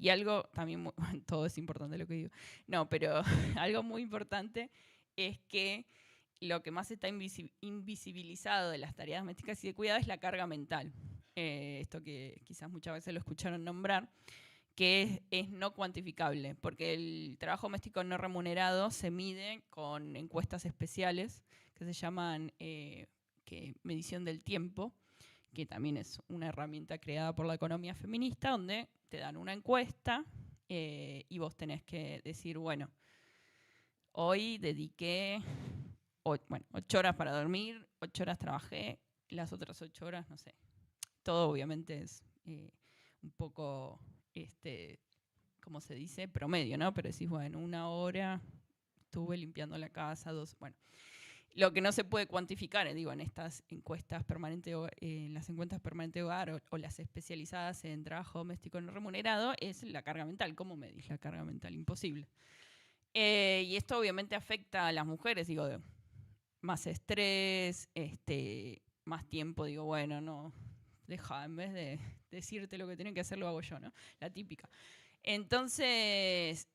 Y algo también, todo es importante lo que digo, no, pero algo muy importante es que lo que más está invisibilizado de las tareas domésticas y de cuidado es la carga mental. Esto que quizás muchas veces lo escucharon nombrar, que es no cuantificable, porque el trabajo doméstico no remunerado se mide con encuestas especiales que se llaman medición del tiempo, que también es una herramienta creada por la economía feminista, donde te dan una encuesta y vos tenés que decir, bueno, hoy dediqué 8 horas para dormir, 8 horas trabajé, las otras 8 horas, no sé. Todo obviamente es un poco, ¿cómo se dice? Promedio, ¿no? Pero decís, bueno, 1 hora estuve limpiando la casa, 2, bueno. Lo que no se puede cuantificar, digo, en estas encuestas permanentes, en las encuestas permanentes de hogar o las especializadas en trabajo doméstico no remunerado, es la carga mental. ¿Cómo medís la carga mental? Imposible. Y esto obviamente afecta a las mujeres, digo, más estrés, más tiempo, digo, bueno, no, deja, en vez de decirte lo que tienen que hacer, lo hago yo, ¿no? La típica. Entonces,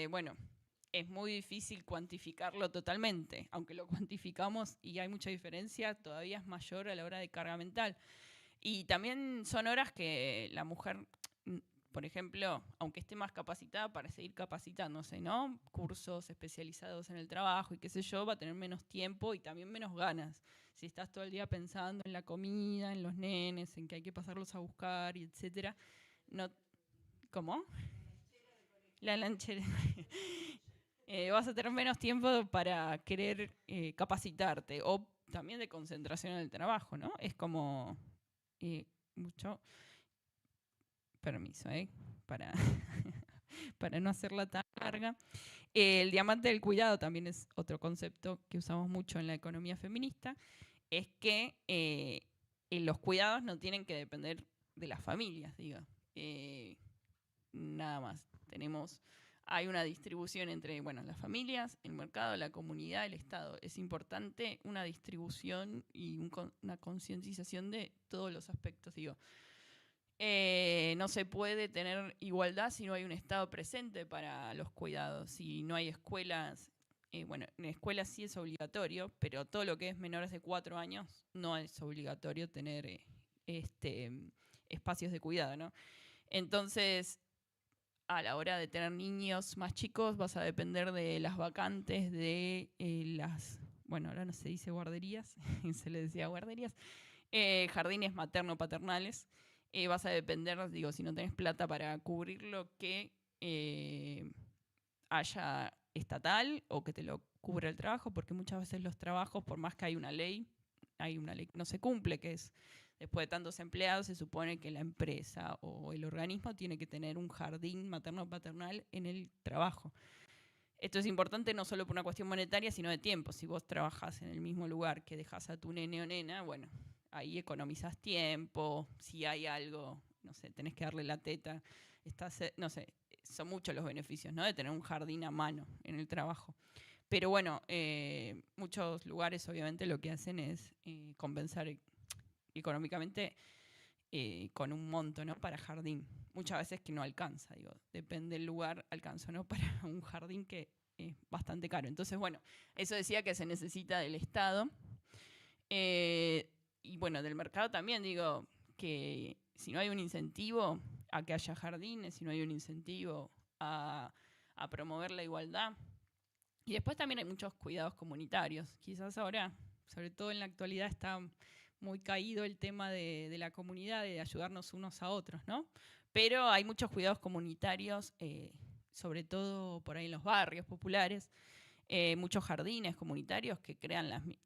bueno, es muy difícil cuantificarlo totalmente. Aunque lo cuantificamos y hay mucha diferencia, todavía es mayor a la hora de carga mental. Y también son horas que la mujer, por ejemplo, aunque esté más capacitada para seguir capacitándose, ¿no? Cursos especializados en el trabajo y qué sé yo, va a tener menos tiempo y también menos ganas. Si estás todo el día pensando en la comida, en los nenes, en que hay que pasarlos a buscar, y etcétera, no... ¿Cómo? La lanchera. Vas a tener menos tiempo para querer capacitarte o también de concentración en el trabajo, ¿no? Es como mucho... Permiso, para para no hacerla tan larga. El diamante del cuidado también es otro concepto que usamos mucho en la economía feminista, es que los cuidados no tienen que depender de las familias, digo. Nada más. Hay una distribución entre, bueno, las familias, el mercado, la comunidad, el Estado. Es importante una distribución y una concientización de todos los aspectos, digo. No se puede tener igualdad si no hay un Estado presente para los cuidados, si no hay escuelas. Bueno, en escuelas sí es obligatorio, pero todo lo que es menores de 4 años no es obligatorio tener espacios de cuidado, ¿no? Entonces, a la hora de tener niños más chicos vas a depender de las vacantes de bueno, ahora no se dice guarderías, se le decía guarderías, jardines materno-paternales. Vas a depender, digo, si no tenés plata para cubrirlo, que haya estatal o que te lo cubra el trabajo, porque muchas veces los trabajos, por más que hay una ley que no se cumple, que es después de tantos empleados, se supone que la empresa o el organismo tiene que tener un jardín materno-paternal en el trabajo. Esto es importante no solo por una cuestión monetaria, sino de tiempo. Si vos trabajás en el mismo lugar que dejás a tu nene o nena, bueno, ahí economizás tiempo. Si hay algo, no sé, tenés que darle la teta, no sé, son muchos los beneficios, ¿no?, de tener un jardín a mano en el trabajo. Pero bueno, muchos lugares obviamente lo que hacen es compensar económicamente con un monto, ¿no?, para jardín. Muchas veces que no alcanza, digo, depende del lugar, alcanza, ¿no?, para un jardín que es bastante caro. Entonces, bueno, eso decía que se necesita del Estado. Y bueno, del mercado también, digo, que si no hay un incentivo a que haya jardines, si no hay un incentivo a promover la igualdad. Y después también hay muchos cuidados comunitarios. Quizás ahora, sobre todo en la actualidad, está muy caído el tema de la comunidad, de ayudarnos unos a otros, ¿no? Pero hay muchos cuidados comunitarios, sobre todo por ahí en los barrios populares, muchos jardines comunitarios que crean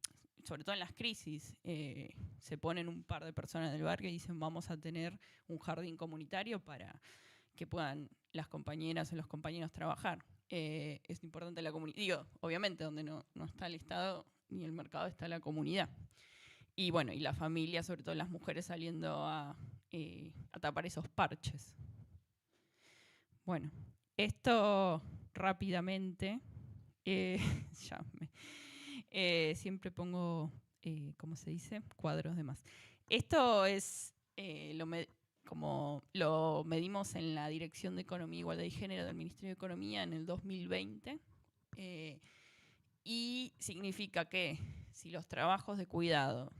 sobre todo en las crisis, se ponen un par de personas del barrio y dicen vamos a tener un jardín comunitario para que puedan las compañeras o los compañeros trabajar. Es importante la comunidad. Digo, obviamente donde no está el Estado ni el mercado está la comunidad. Y bueno, y la familia, sobre todo las mujeres saliendo a tapar esos parches. Bueno, esto rápidamente, siempre pongo, ¿cómo se dice?, cuadros de más. Esto es, como lo medimos en la Dirección de Economía, Igualdad y Género del Ministerio de Economía en el 2020, y significa que si los trabajos de cuidado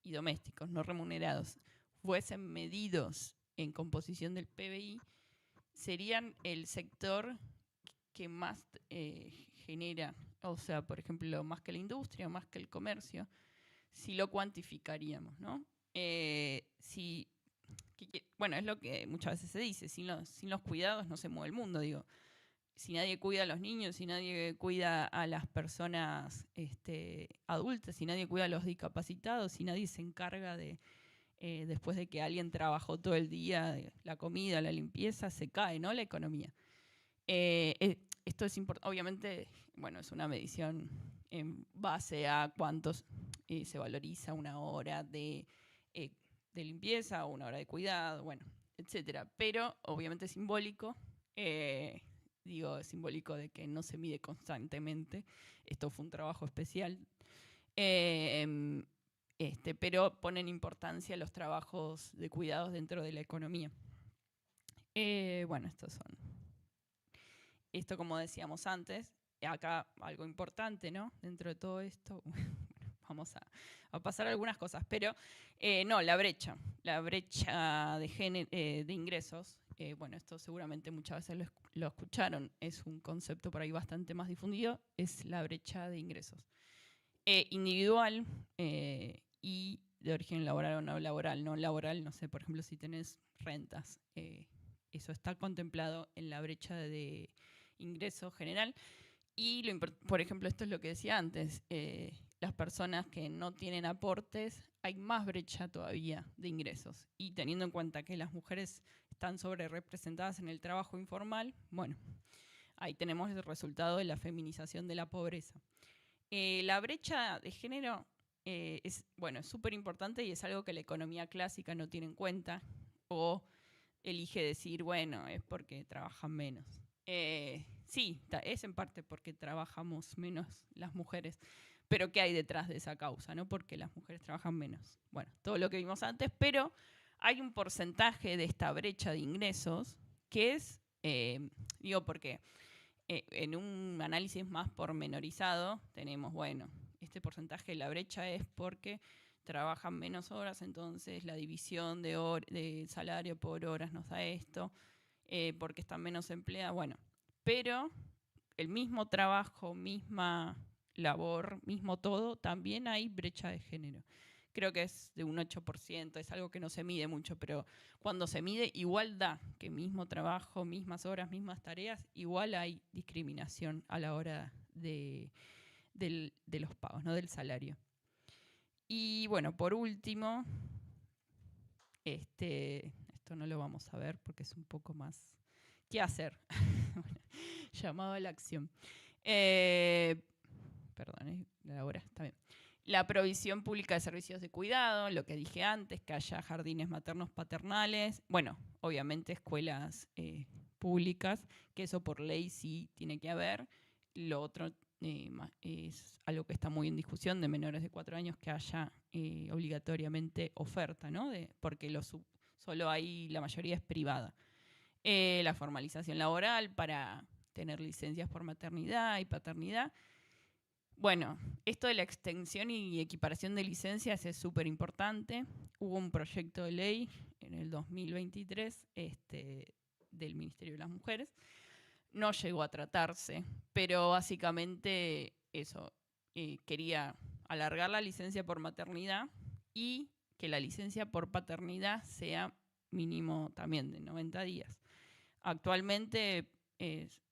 y domésticos no remunerados fuesen medidos en composición del PBI, serían el sector que más genera, o sea, por ejemplo, más que la industria, más que el comercio, si lo cuantificaríamos, ¿no? Bueno, es lo que muchas veces se dice, sin los cuidados no se mueve el mundo, digo. Si nadie cuida a los niños, si nadie cuida a las personas adultas, si nadie cuida a los discapacitados, si nadie se encarga de, después de que alguien trabajó todo el día, la comida, la limpieza, se cae, ¿no?, la economía. Esto es importante, obviamente, bueno, es una medición en base a cuántos se valoriza una hora de limpieza o una hora de cuidado, bueno, etcétera. Pero obviamente es simbólico, es simbólico de que no se mide constantemente. Esto fue un trabajo especial, pero ponen importancia los trabajos de cuidados dentro de la economía. Bueno, esto como decíamos antes, acá algo importante, ¿no?, dentro de todo esto, bueno, vamos a pasar algunas cosas, pero no, la brecha de ingresos, bueno, esto seguramente muchas veces lo escucharon, es un concepto por ahí bastante más difundido, es la brecha de ingresos. Individual y de origen laboral o no laboral. No laboral, no sé, por ejemplo, si tenés rentas, eso está contemplado en la brecha de ingreso general. Y, por ejemplo, esto es lo que decía antes, las personas que no tienen aportes, hay más brecha todavía de ingresos. Y teniendo en cuenta que las mujeres están sobre representadas en el trabajo informal, bueno, ahí tenemos el resultado de la feminización de la pobreza. La brecha de género es súper importante y es algo que la economía clásica no tiene en cuenta o elige decir, bueno, es porque trabajan menos. Sí, es en parte porque trabajamos menos las mujeres, pero ¿qué hay detrás de esa causa? ¿No? Porque las mujeres trabajan menos. Bueno, todo lo que vimos antes, pero hay un porcentaje de esta brecha de ingresos que es, porque en un análisis más pormenorizado tenemos, bueno, este porcentaje de la brecha es porque trabajan menos horas, entonces la división de salario por horas nos da esto, porque están menos empleadas, bueno, pero el mismo trabajo, misma labor, mismo todo, también hay brecha de género. Creo que es de un 8%, es algo que no se mide mucho, pero cuando se mide igual da que mismo trabajo, mismas horas, mismas tareas, igual hay discriminación a la hora de los pagos, ¿no? Del salario. Y bueno, por último, esto no lo vamos a ver porque es un poco más... ¿Qué hacer? Llamado a la acción. Perdón, la hora está bien. La provisión pública de servicios de cuidado, lo que dije antes, que haya jardines maternos paternales, bueno, obviamente escuelas públicas, que eso por ley sí tiene que haber. Lo otro es algo que está muy en discusión, de menores de 4 años, que haya obligatoriamente oferta, ¿no? Porque solo hay, la mayoría es privada. La formalización laboral para tener licencias por maternidad y paternidad. Bueno, esto de la extensión y equiparación de licencias es súper importante. Hubo un proyecto de ley en el 2023 del Ministerio de las Mujeres. No llegó a tratarse, pero básicamente eso, quería alargar la licencia por maternidad y que la licencia por paternidad sea mínimo también de 90 días. Actualmente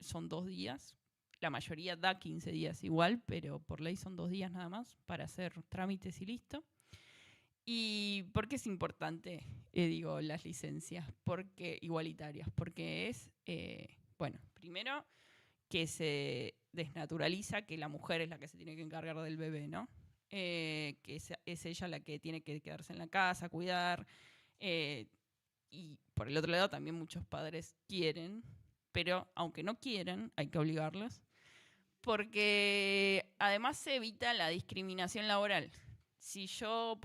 son 2 días. La mayoría da 15 días igual, pero por ley son 2 días nada más para hacer trámites y listo. ¿Y por qué es importante, las licencias? Porque igualitarias, porque es, primero que se desnaturaliza que la mujer es la que se tiene que encargar del bebé, ¿no? Que es ella la que tiene que quedarse en la casa, cuidar. Y por el otro lado también muchos padres quieren, pero aunque no quieran, hay que obligarlos. Porque además se evita la discriminación laboral. Si yo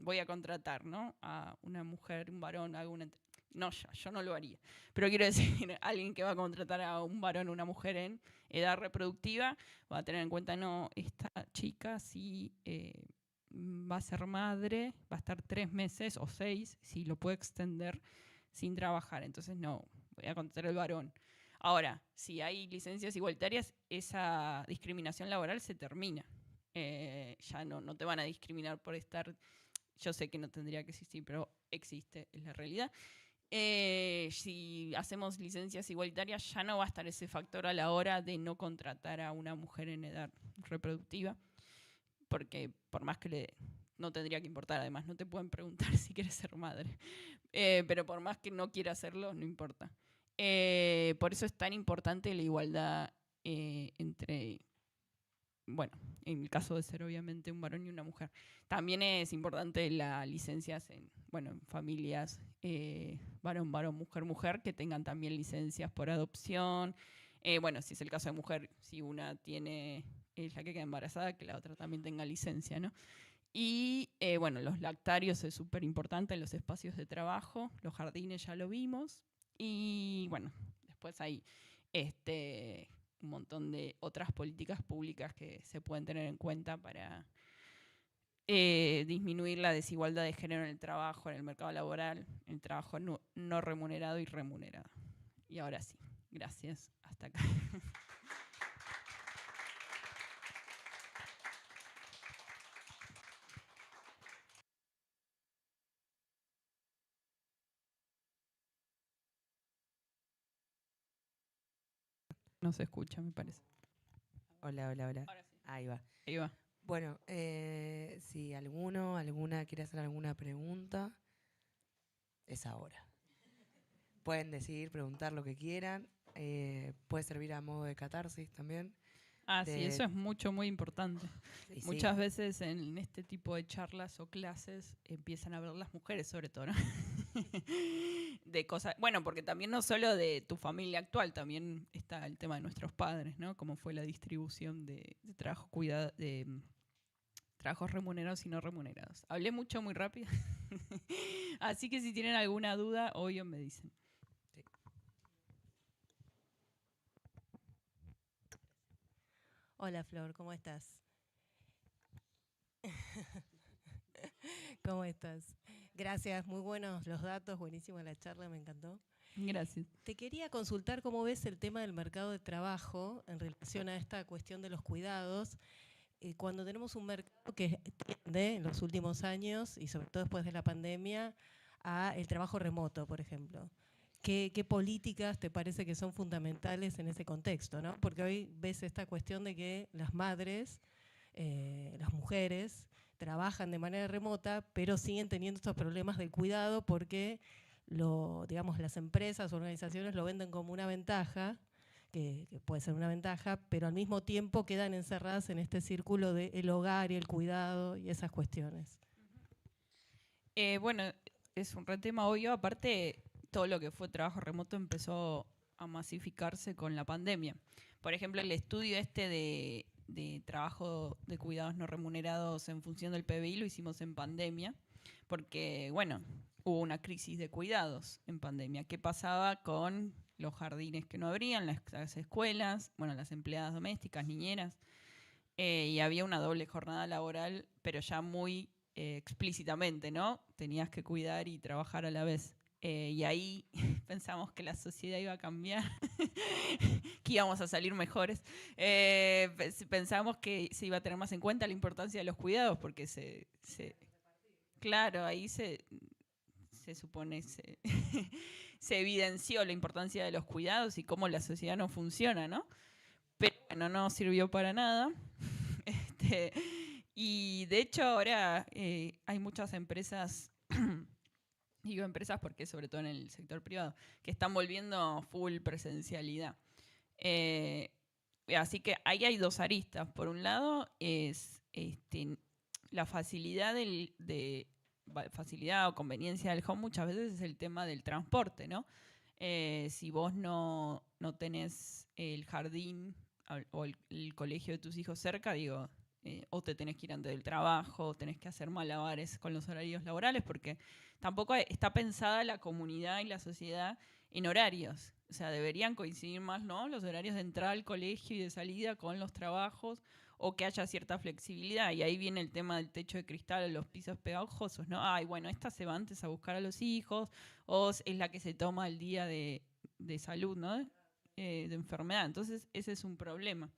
voy a contratar, ¿no?, a una mujer, un varón, yo no lo haría. Pero quiero decir, alguien que va a contratar a un varón o una mujer en edad reproductiva va a tener en cuenta, no, esta chica sí va a ser madre, va a estar 3 meses o 6, si lo puede extender sin trabajar. Entonces no, voy a contratar al varón. Ahora, si hay licencias igualitarias, esa discriminación laboral se termina. Ya no te van a discriminar por estar... Yo sé que no tendría que existir, pero existe, es la realidad. Si hacemos licencias igualitarias, ya no va a estar ese factor a la hora de no contratar a una mujer en edad reproductiva, porque por más que no tendría que importar, además no te pueden preguntar si quieres ser madre, pero por más que no quiera hacerlo, no importa. Por eso es tan importante la igualdad entre, en el caso de ser obviamente un varón y una mujer. También es importante las licencias en familias varón, mujer, que tengan también licencias por adopción. Si es el caso de mujer, si una es la que queda embarazada, que la otra también tenga licencia, ¿no? Y los lactarios es súper importante en los espacios de trabajo, los jardines ya lo vimos. Y después hay un montón de otras políticas públicas que se pueden tener en cuenta para disminuir la desigualdad de género en el trabajo, en el mercado laboral, en el trabajo no remunerado y remunerado. Y ahora sí, gracias. Hasta acá. No se escucha, me parece. Hola, hola, hola. Ahora sí. Ahí va. Ahí va. Bueno, si alguna quiere hacer alguna pregunta, es ahora. Pueden decidir, preguntar lo que quieran. Puede servir a modo de catarsis también. Sí, eso es muy importante. Y sí, Muchas veces en este tipo de charlas o clases empiezan a hablar las mujeres, sobre todo, ¿no? De cosas, bueno, porque también no solo de tu familia actual, también está el tema de nuestros padres, ¿no? Cómo fue la distribución de trabajo cuidado, de trabajos remunerados y no remunerados. Hablé mucho, muy rápido. Así que si tienen alguna duda, obvio me dicen. sí. Hola Flor, ¿cómo estás? ¿Cómo estás? Gracias, muy buenos los datos, buenísima la charla, me encantó. Gracias. Te quería consultar cómo ves el tema del mercado de trabajo en relación a esta cuestión de los cuidados. Cuando tenemos un mercado que tiende en los últimos años, y sobre todo después de la pandemia, a el trabajo remoto, por ejemplo. ¿Qué políticas te parece que son fundamentales en ese contexto, ¿no? Porque hoy ves esta cuestión de que las madres, las mujeres, trabajan de manera remota, pero siguen teniendo estos problemas del cuidado porque digamos, las empresas o organizaciones lo venden como una ventaja, que puede ser una ventaja, pero al mismo tiempo quedan encerradas en este círculo del hogar y el cuidado y esas cuestiones. Bueno, es un re tema obvio. Aparte, todo lo que fue trabajo remoto empezó a masificarse con la pandemia. Por ejemplo, el estudio este de trabajo de cuidados no remunerados en función del PBI lo hicimos en pandemia, porque, bueno, hubo una crisis de cuidados en pandemia. ¿Qué pasaba con los jardines que no abrían, las escuelas, bueno, las empleadas domésticas, niñeras? Y había una doble jornada laboral, pero ya muy explícitamente, ¿no? Tenías que cuidar y trabajar a la vez. Y ahí pensamos que la sociedad iba a cambiar, que íbamos a salir mejores. Pensamos que se iba a tener más en cuenta la importancia de los cuidados, porque claro, ahí se supone, se evidenció la importancia de los cuidados y cómo la sociedad no funciona, ¿no? Pero bueno, no sirvió para nada. Y de hecho ahora hay muchas empresas, digo empresas porque sobre todo en el sector privado, que están volviendo full presencialidad. Así que ahí hay dos aristas. Por un lado es la facilidad facilidad o conveniencia del home, muchas veces es el tema del transporte, ¿no? Si vos no tenés el jardín o el colegio de tus hijos cerca, digo, o te tenés que ir antes del trabajo, o tenés que hacer malabares con los horarios laborales, porque tampoco está pensada la comunidad y la sociedad en horarios. O sea, deberían coincidir más, ¿no? Los horarios de entrada al colegio y de salida con los trabajos, o que haya cierta flexibilidad. Y ahí viene el tema del techo de cristal o los pisos pegajosos, ¿no? Ay, bueno, esta se va antes a buscar a los hijos, o es la que se toma el día de salud, ¿no? De enfermedad. Entonces, ese es un problema.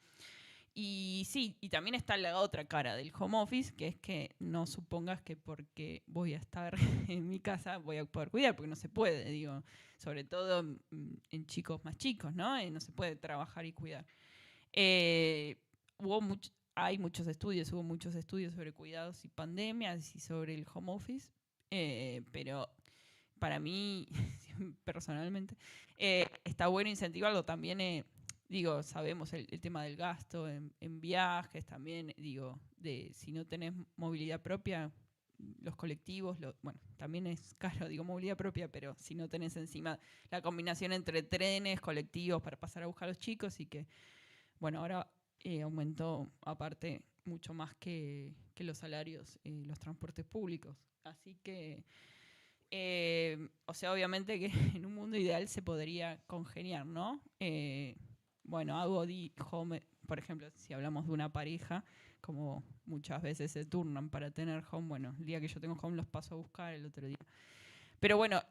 Y sí, y también está la otra cara del home office, que es que no supongas que porque voy a estar en mi casa voy a poder cuidar, porque no se puede, digo, sobre todo en chicos más chicos, ¿no? No se puede trabajar y cuidar. Hay muchos estudios, hubo muchos estudios sobre cuidados y pandemias y sobre el home office, pero para mí, personalmente, está bueno incentivarlo también. Digo, sabemos el tema del gasto en viajes también, digo, si no tenés movilidad propia, los colectivos, bueno, también es caro, digo, movilidad propia, pero si no tenés encima la combinación entre trenes, colectivos para pasar a buscar a los chicos y que, bueno, ahora aumentó aparte mucho más que los salarios, los transportes públicos. Así que, o sea, obviamente que en un mundo ideal se podría congeniar, ¿no? Bueno, hago home, por ejemplo, si hablamos de una pareja, como muchas veces se turnan para tener home, bueno, el día que yo tengo home los paso a buscar el otro día. Pero bueno,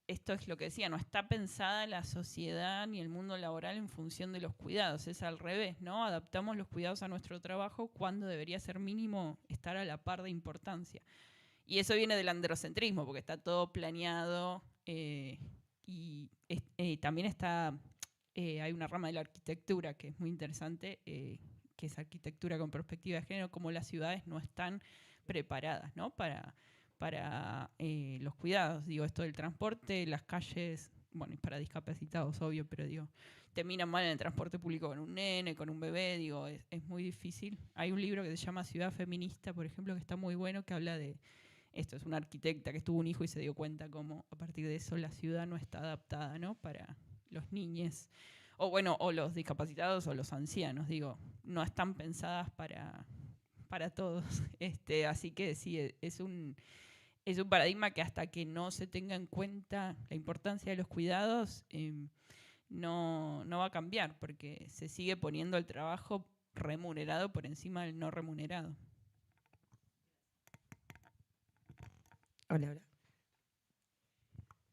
esto es lo que decía, no está pensada la sociedad ni el mundo laboral en función de los cuidados, es al revés, ¿no? Adaptamos los cuidados a nuestro trabajo cuando debería ser mínimo estar a la par de importancia. Y eso viene del androcentrismo, porque está todo planeado y también está... hay una rama de la arquitectura que es muy interesante, que es arquitectura con perspectiva de género, cómo las ciudades no están preparadas, ¿no? para los cuidados. Digo, esto del transporte, las calles, bueno, y para discapacitados, obvio, pero digo, terminan mal en el transporte público con un nene, con un bebé, digo, es muy difícil. Hay un libro que se llama Ciudad Feminista, por ejemplo, que está muy bueno, que habla de esto. Es una arquitecta que tuvo un hijo y se dio cuenta cómo a partir de eso la ciudad no está adaptada, ¿no? Para los niños, o bueno, o los discapacitados o los ancianos, digo, no están pensadas para todos. Así que sí, es un paradigma que hasta que no se tenga en cuenta la importancia de los cuidados, no va a cambiar, porque se sigue poniendo el trabajo remunerado por encima del no remunerado. Hola, hola.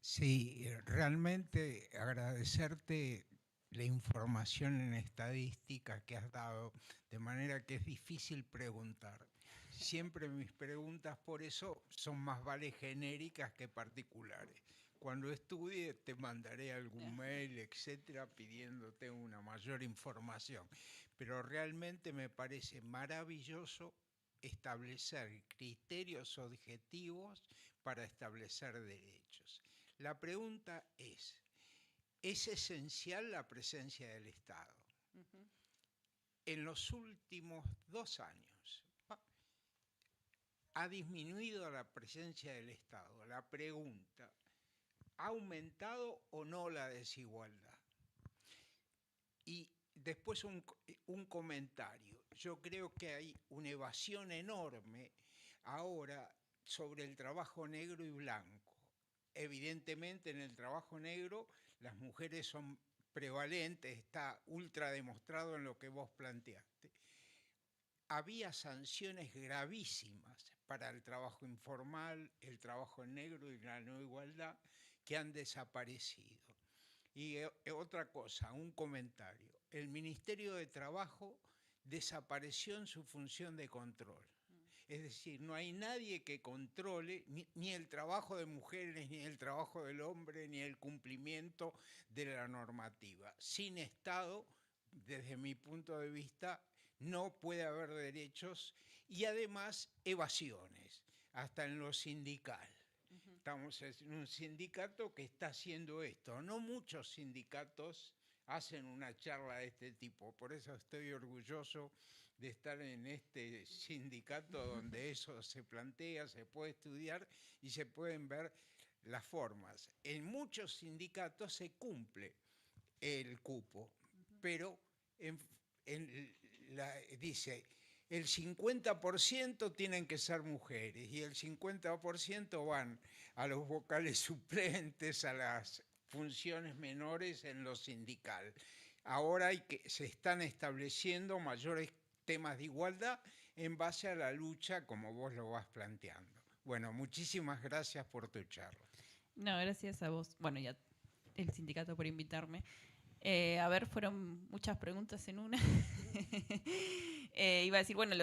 Sí, realmente agradecerte la información en estadística que has dado, de manera que es difícil preguntar. Siempre mis preguntas, por eso, son más vale genéricas que particulares. Cuando estudie te mandaré algún mail, etcétera, pidiéndote una mayor información. Pero realmente me parece maravilloso establecer criterios objetivos para establecer derechos. La pregunta ¿es esencial la presencia del Estado? Uh-huh. En los últimos 2 años ha disminuido la presencia del Estado. La pregunta, ¿ha aumentado o no la desigualdad? Y después un comentario. Yo creo que hay una evasión enorme ahora sobre el trabajo negro y blanco. Evidentemente en el trabajo negro las mujeres son prevalentes, está ultra demostrado en lo que vos planteaste. Había sanciones gravísimas para el trabajo informal, el trabajo en negro y la no igualdad que han desaparecido. Y otra cosa, un comentario. El Ministerio de Trabajo desapareció en su función de control. Es decir, no hay nadie que controle ni el trabajo de mujeres, ni el trabajo del hombre, ni el cumplimiento de la normativa. Sin Estado, desde mi punto de vista, no puede haber derechos y además evasiones, hasta en lo sindical. Uh-huh. Estamos en un sindicato que está haciendo esto. No muchos sindicatos hacen una charla de este tipo, por eso estoy orgulloso de estar en este sindicato donde eso se plantea, se puede estudiar y se pueden ver las formas. En muchos sindicatos se cumple el cupo, pero dice el 50% tienen que ser mujeres y el 50% van a los vocales suplentes, a las funciones menores en lo sindical. Ahora se están estableciendo mayores temas de igualdad en base a la lucha como vos lo vas planteando. Bueno, muchísimas gracias por tu charla. No, gracias a vos. Bueno, y el sindicato por invitarme. A ver, fueron muchas preguntas en una. Iba a decir, bueno,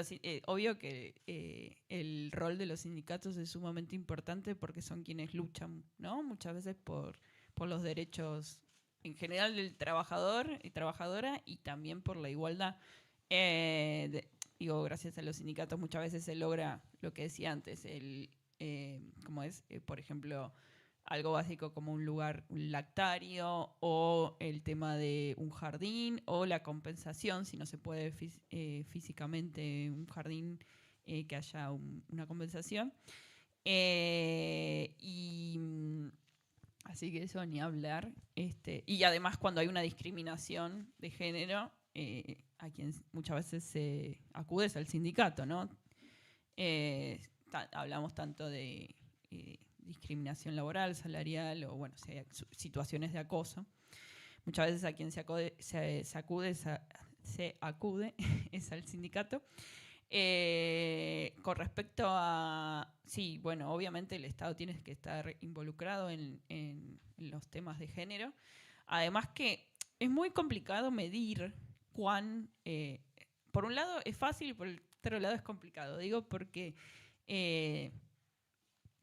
obvio que el rol de los sindicatos es sumamente importante porque son quienes luchan, ¿no? Muchas veces por los derechos en general del trabajador y trabajadora y también por la igualdad. Gracias a los sindicatos muchas veces se logra lo que decía antes, por ejemplo, algo básico como un lugar, un lactario, o el tema de un jardín, o la compensación, si no se puede físicamente un jardín, que haya una compensación. Así que eso ni hablar. Y además cuando hay una discriminación de género, a quien muchas veces se acude es al sindicato, ¿no? Hablamos tanto de discriminación laboral, salarial, o bueno, si hay situaciones de acoso. Muchas veces a quien se acude es al sindicato. Con respecto a, sí, bueno, obviamente el Estado tiene que estar involucrado en los temas de género. Además que es muy complicado medir por un lado es fácil y por el otro lado es complicado. Digo porque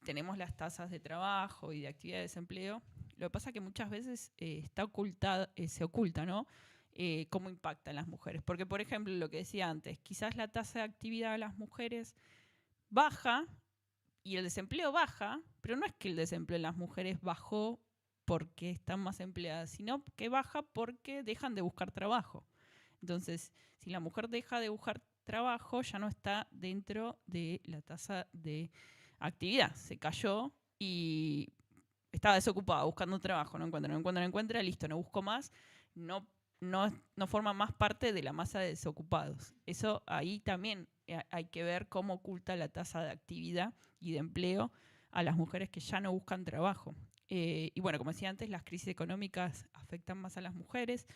tenemos las tasas de trabajo y de actividad de desempleo. Lo que pasa es que muchas veces se oculta, ¿no? cómo impacta en las mujeres. Porque, por ejemplo, lo que decía antes, quizás la tasa de actividad de las mujeres baja y el desempleo baja, pero no es que el desempleo de las mujeres bajó porque están más empleadas, sino que baja porque dejan de buscar trabajo. Entonces, si la mujer deja de buscar trabajo, ya no está dentro de la tasa de actividad. Se cayó y estaba desocupada, buscando trabajo, no encuentra, listo, no busco más, no forma más parte de la masa de desocupados. Eso ahí también hay que ver cómo oculta la tasa de actividad y de empleo a las mujeres que ya no buscan trabajo. Y bueno, como decía antes, las crisis económicas afectan más a las mujeres.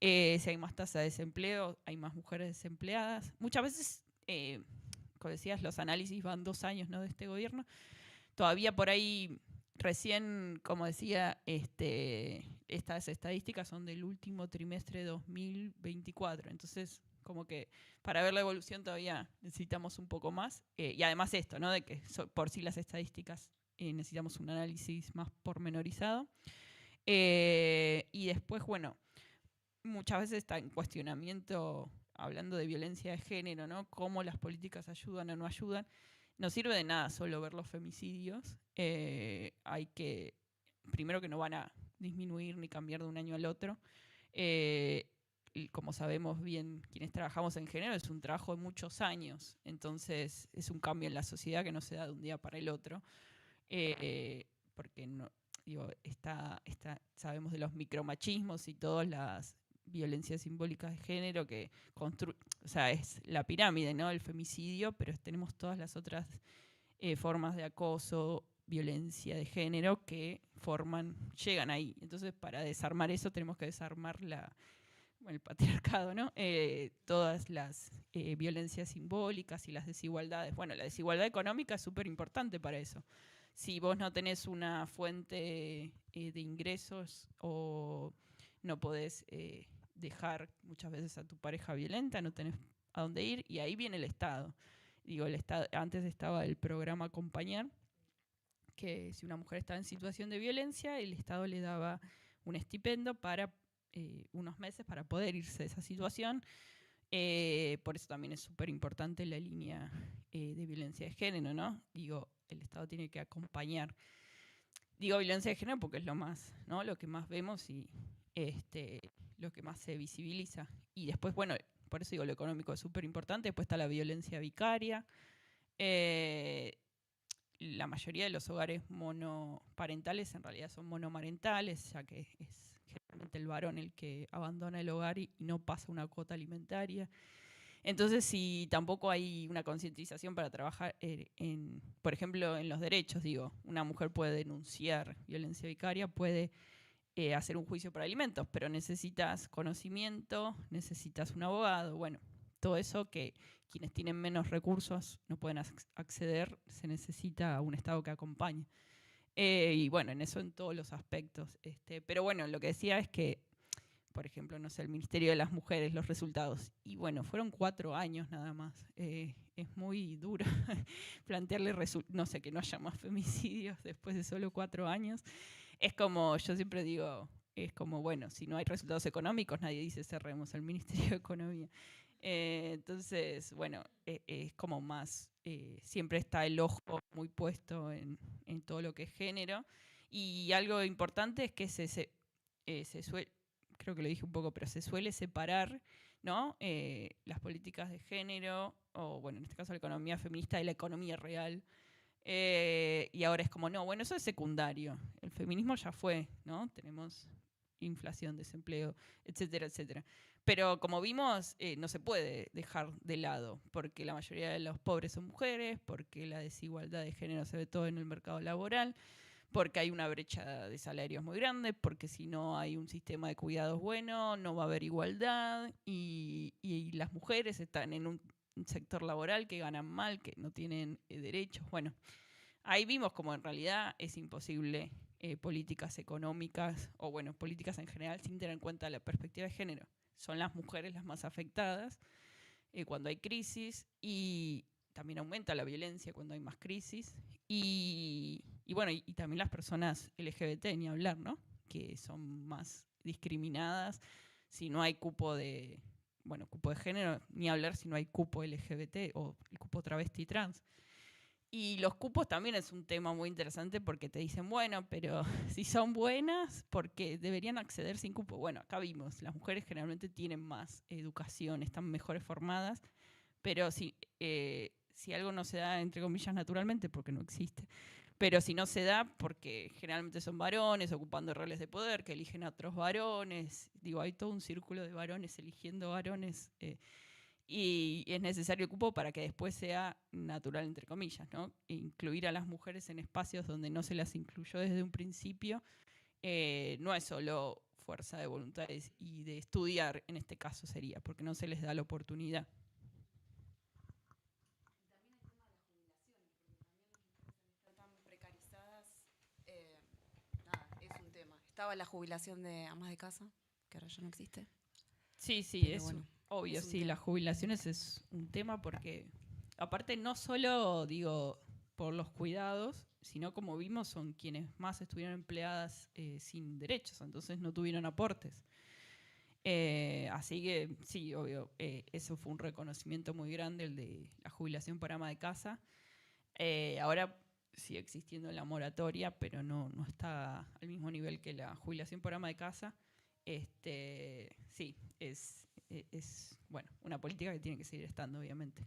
Si hay más tasa de desempleo, hay más mujeres desempleadas. Muchas veces, como decías, los análisis van 2 años, ¿no?, de este gobierno. Todavía por ahí, recién, como decía, estas estadísticas son del último trimestre de 2024. Entonces, como que para ver la evolución todavía necesitamos un poco más. Y además esto, ¿no?, de que por sí las estadísticas necesitamos un análisis más pormenorizado. Y después, bueno, muchas veces está en cuestionamiento, hablando de violencia de género, ¿no?, cómo las políticas ayudan o no ayudan. No sirve de nada solo ver los femicidios. Hay que, primero, que no van a disminuir ni cambiar de un año al otro. Y como sabemos bien, quienes trabajamos en género, es un trabajo de muchos años. Entonces, es un cambio en la sociedad que no se da de un día para el otro. Porque no, digo, sabemos de los micromachismos y todas las violencias simbólicas de género que o sea, es la pirámide, ¿no?, el femicidio, pero tenemos todas las otras formas de acoso, violencia de género que llegan ahí. Entonces, para desarmar eso tenemos que desarmar el patriarcado, ¿no? Todas las violencias simbólicas y las desigualdades. Bueno, la desigualdad económica es súper importante para eso. Si vos no tenés una fuente de ingresos o no podés dejar muchas veces a tu pareja violenta, no tenés a dónde ir, y ahí viene el Estado. Digo, el Estado, antes estaba el programa Acompañar, que si una mujer estaba en situación de violencia, el Estado le daba un estipendio para unos meses para poder irse de esa situación. Por eso también es súper importante la línea de violencia de género, ¿no? Digo, el Estado tiene que acompañar. Digo violencia de género porque es lo más, ¿no?, lo que más vemos y lo que más se visibiliza. Y después, bueno, por eso digo, lo económico es súper importante. Después está la violencia vicaria. La mayoría de los hogares monoparentales en realidad son monomarentales, ya que es generalmente el varón el que abandona el hogar y no pasa una cuota alimentaria. Entonces, si tampoco hay una concientización para trabajar, por ejemplo, en los derechos, digo, una mujer puede denunciar violencia vicaria, puede hacer un juicio por alimentos, pero necesitas conocimiento, necesitas un abogado, bueno, todo eso que quienes tienen menos recursos no pueden acceder, se necesita un Estado que acompañe. Y bueno, en eso en todos los aspectos. Pero bueno, lo que decía es que, por ejemplo, no sé, el Ministerio de las Mujeres, los resultados. Y bueno, fueron 4 años nada más. Es muy duro plantearle, no sé, que no haya más femicidios después de solo 4 años. Es como, yo siempre digo, es como, bueno, si no hay resultados económicos, nadie dice cerremos el Ministerio de Economía. Entonces, bueno, es como más, siempre está el ojo muy puesto en todo lo que es género. Y algo importante es que se suele, creo que lo dije un poco, pero se suele separar, ¿no?, las políticas de género, o bueno, en este caso la economía feminista, de la economía real. Y ahora es como, no, bueno, eso es secundario. El feminismo ya fue, ¿no? Tenemos inflación, desempleo, etcétera, etcétera. Pero como vimos, no se puede dejar de lado, porque la mayoría de los pobres son mujeres, porque la desigualdad de género se ve todo en el mercado laboral, porque hay una brecha de salarios muy grande, porque si no hay un sistema de cuidados bueno, no va a haber igualdad, y las mujeres están en un sector laboral que ganan mal, que no tienen derechos. Bueno, ahí vimos como en realidad es imposible políticas económicas, o bueno, políticas en general, sin tener en cuenta la perspectiva de género. Son las mujeres las más afectadas cuando hay crisis, y también aumenta la violencia cuando hay más crisis. Y bueno, y también las personas LGBT, ni hablar, ¿no?, que son más discriminadas, si no hay cupo de género, ni hablar si no hay cupo LGBT o el cupo travesti y trans. Y los cupos también es un tema muy interesante porque te dicen, bueno, pero si son buenas, porque deberían acceder sin cupo. Bueno, acá vimos, las mujeres generalmente tienen más educación, están mejores formadas, pero si algo no se da, entre comillas, naturalmente, porque no existe, pero si no se da, porque generalmente son varones ocupando roles de poder, que eligen a otros varones, digo, hay todo un círculo de varones eligiendo varones, y es necesario el cupo para que después sea natural, entre comillas, ¿no? Incluir a las mujeres en espacios donde no se las incluyó desde un principio, no es solo fuerza de voluntades y de estudiar, en este caso sería, porque no se les da la oportunidad. Estaba la jubilación de amas de casa, que ahora ya no existe. Sí, Pero es bueno, obvio, es un sí, tema. las jubilaciones es un tema porque, aparte, no solo, digo, por los cuidados, sino como vimos, son quienes más estuvieron empleadas sin derechos, entonces no tuvieron aportes. Así que, sí, obvio, eso fue un reconocimiento muy grande, el de la jubilación por ama de casa. Ahora sigue existiendo la moratoria, pero no está al mismo nivel que la jubilación por ama de casa. Sí, es bueno, una política que tiene que seguir estando, obviamente.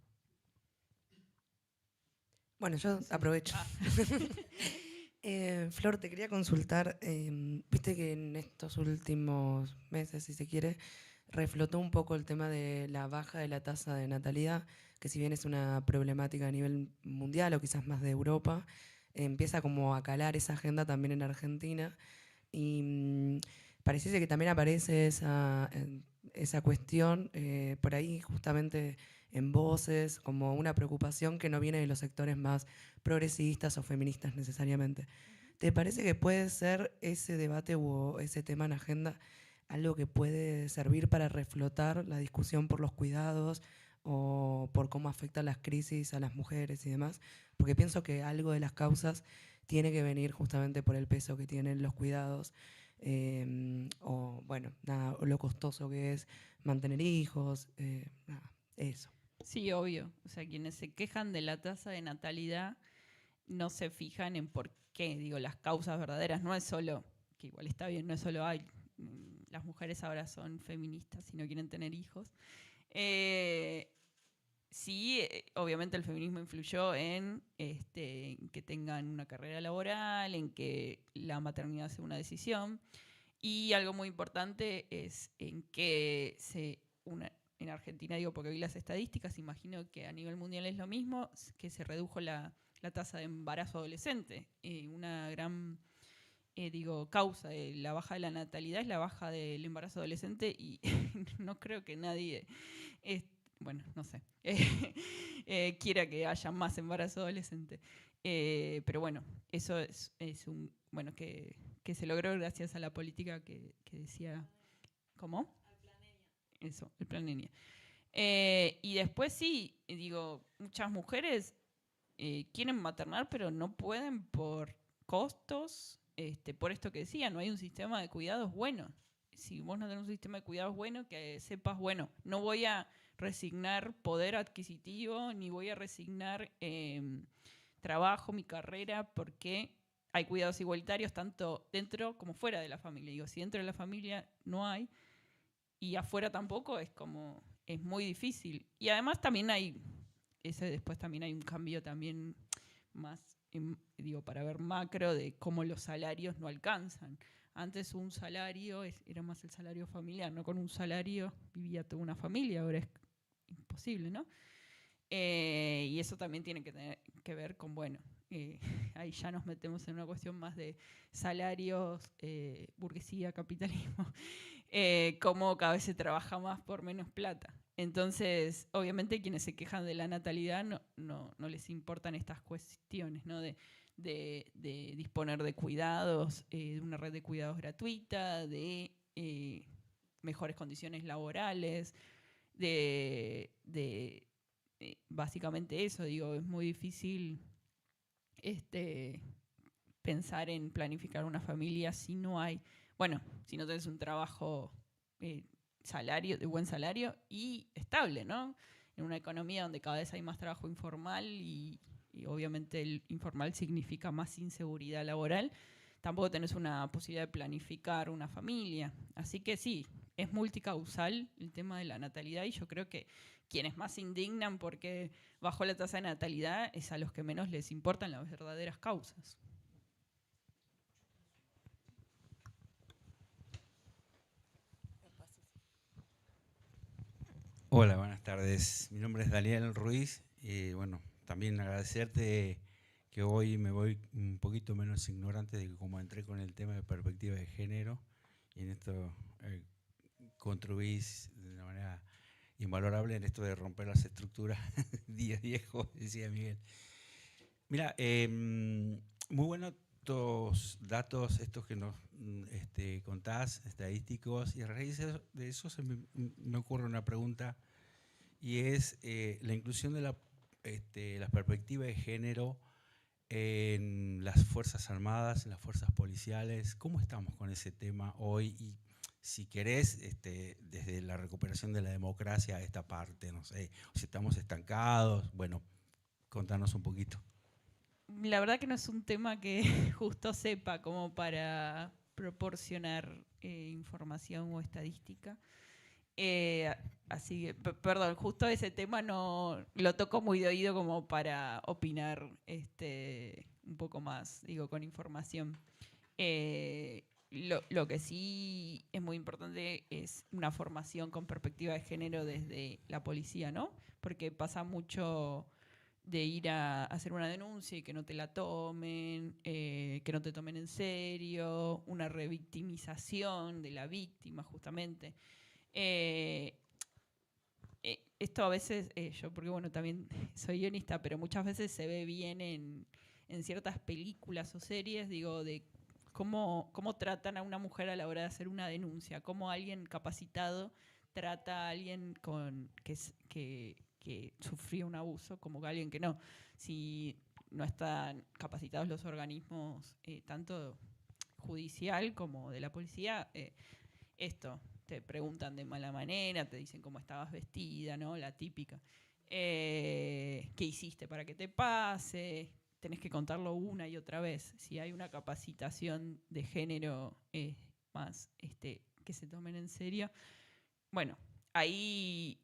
Bueno, yo aprovecho. Flor, te quería consultar, viste que en estos últimos meses, si se quiere, reflotó un poco el tema de la baja de la tasa de natalidad, que si bien es una problemática a nivel mundial o quizás más de Europa, empieza como a calar esa agenda también en Argentina y pareciese que también aparece esa cuestión por ahí justamente en voces, como una preocupación que no viene de los sectores más progresistas o feministas necesariamente. ¿Te parece que puede ser ese debate o ese tema en agenda algo que puede servir para reflotar la discusión por los cuidados o por cómo afectan las crisis a las mujeres y demás? Porque pienso que algo de las causas tiene que venir justamente por el peso que tienen los cuidados, o bueno, nada, lo costoso que es mantener hijos, nada, eso. Sí, obvio. O sea, quienes se quejan de la tasa de natalidad no se fijan en por qué, digo, las causas verdaderas. No es solo, que igual está bien, no es solo, ay, las mujeres ahora son feministas y no quieren tener hijos. Sí, obviamente el feminismo influyó en que tengan una carrera laboral, en que la maternidad sea una decisión. Y algo muy importante es en que en Argentina, digo, porque vi las estadísticas, imagino que a nivel mundial es lo mismo, que se redujo la tasa de embarazo adolescente. Una gran causa de la baja de la natalidad es la baja del embarazo adolescente y no creo que nadie, bueno, no sé, quiera que haya más embarazo adolescente. Pero bueno, eso es bueno, que se logró gracias a la política que decía, ¿cómo? Eso, el plan Niña. Y después sí, digo, muchas mujeres quieren maternar, pero no pueden por costos, por esto que decía, no hay un sistema de cuidados bueno. Si vos no tenés un sistema de cuidados bueno, que sepas, bueno, no voy a resignar poder adquisitivo, ni voy a resignar trabajo, mi carrera, porque hay cuidados igualitarios tanto dentro como fuera de la familia. Digo, si dentro de la familia no hay, y afuera tampoco, es muy difícil. Y además también después también hay un cambio también más, para ver macro, de cómo los salarios no alcanzan. Antes un salario era más el salario familiar, no con un salario vivía toda una familia, ahora es imposible, ¿no? Y eso también tiene que tener que ver con, bueno, ahí ya nos metemos en una cuestión más de salarios, burguesía, capitalismo, cómo cada vez se trabaja más por menos plata. Entonces, obviamente quienes se quejan de la natalidad no les importan estas cuestiones, ¿no? De disponer de cuidados, de una red de cuidados gratuita, de mejores condiciones laborales, básicamente eso, digo, es muy difícil pensar en planificar una familia si no hay, bueno, si no tenés un trabajo salario, de buen salario y estable, ¿no? En una economía donde cada vez hay más trabajo informal y obviamente el informal significa más inseguridad laboral, tampoco tenés una posibilidad de planificar una familia. Así que sí, es multicausal el tema de la natalidad y yo creo que quienes más se indignan porque bajó la tasa de natalidad es a los que menos les importan las verdaderas causas. Hola, buenas tardes. Mi nombre es Daniel Ruiz. Bueno, también agradecerte que hoy me voy un poquito menos ignorante de cómo entré con el tema de perspectiva de género y en esto contribuís de una manera invalorable en esto de romper las estructuras día viejo, decía Miguel. Mira, muy buenos estos datos, estos que nos contás, estadísticos, y a raíz de eso se me ocurre una pregunta, y es la inclusión de la perspectiva de género en las Fuerzas Armadas, en las fuerzas policiales. ¿Cómo estamos con ese tema hoy? Y si querés, desde la recuperación de la democracia a esta parte, no sé, si estamos estancados, bueno, contanos un poquito. La verdad que no es un tema que justo sepa como para proporcionar información o estadística. Así que, perdón, justo ese tema no lo toco muy de oído como para opinar un poco más, digo, con información. Lo que sí es muy importante es una formación con perspectiva de género desde la policía, ¿no? Porque pasa mucho de ir a hacer una denuncia y que no te la tomen, que no te tomen en serio, una revictimización de la víctima justamente. Esto a veces, yo porque bueno, también soy guionista, pero muchas veces se ve bien en ciertas películas o series, digo, de cómo tratan a una mujer a la hora de hacer una denuncia, cómo alguien capacitado trata a alguien que sufrió un abuso, como que alguien que no. Si no están capacitados los organismos, tanto judicial como de la policía, te preguntan de mala manera, te dicen cómo estabas vestida, ¿no? La típica. ¿Qué hiciste para que te pase? Tenés que contarlo una y otra vez. Si hay una capacitación de género más que se tomen en serio, bueno, ahí,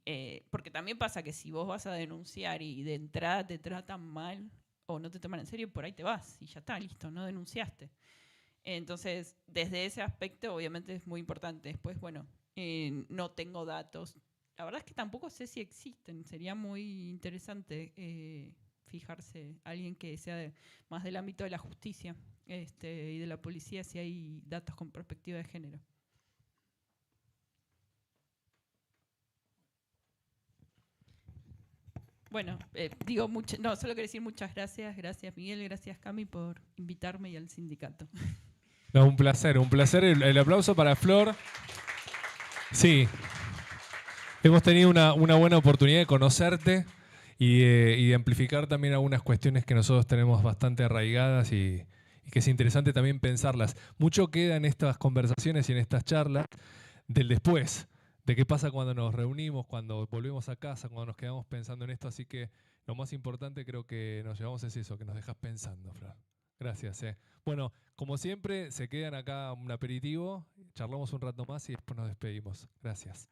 porque también pasa que si vos vas a denunciar y de entrada te tratan mal o no te toman en serio, por ahí te vas y ya está, listo, no denunciaste. Entonces, desde ese aspecto, obviamente es muy importante. Después, bueno, no tengo datos. La verdad es que tampoco sé si existen. Sería muy interesante fijarse, alguien que sea más del ámbito de la justicia y de la policía, si hay datos con perspectiva de género. Bueno, solo quiero decir muchas gracias. Gracias Miguel, gracias Cami por invitarme y al sindicato. No, un placer, un placer. El aplauso para Flor. Sí, hemos tenido una buena oportunidad de conocerte y de amplificar también algunas cuestiones que nosotros tenemos bastante arraigadas y que es interesante también pensarlas. Mucho queda en estas conversaciones y en estas charlas del después, de qué pasa cuando nos reunimos, cuando volvemos a casa, cuando nos quedamos pensando en esto. Así que lo más importante creo que nos llevamos es eso, que nos dejas pensando, Flor. Gracias. Bueno, como siempre, se quedan acá un aperitivo, charlamos un rato más y después nos despedimos. Gracias.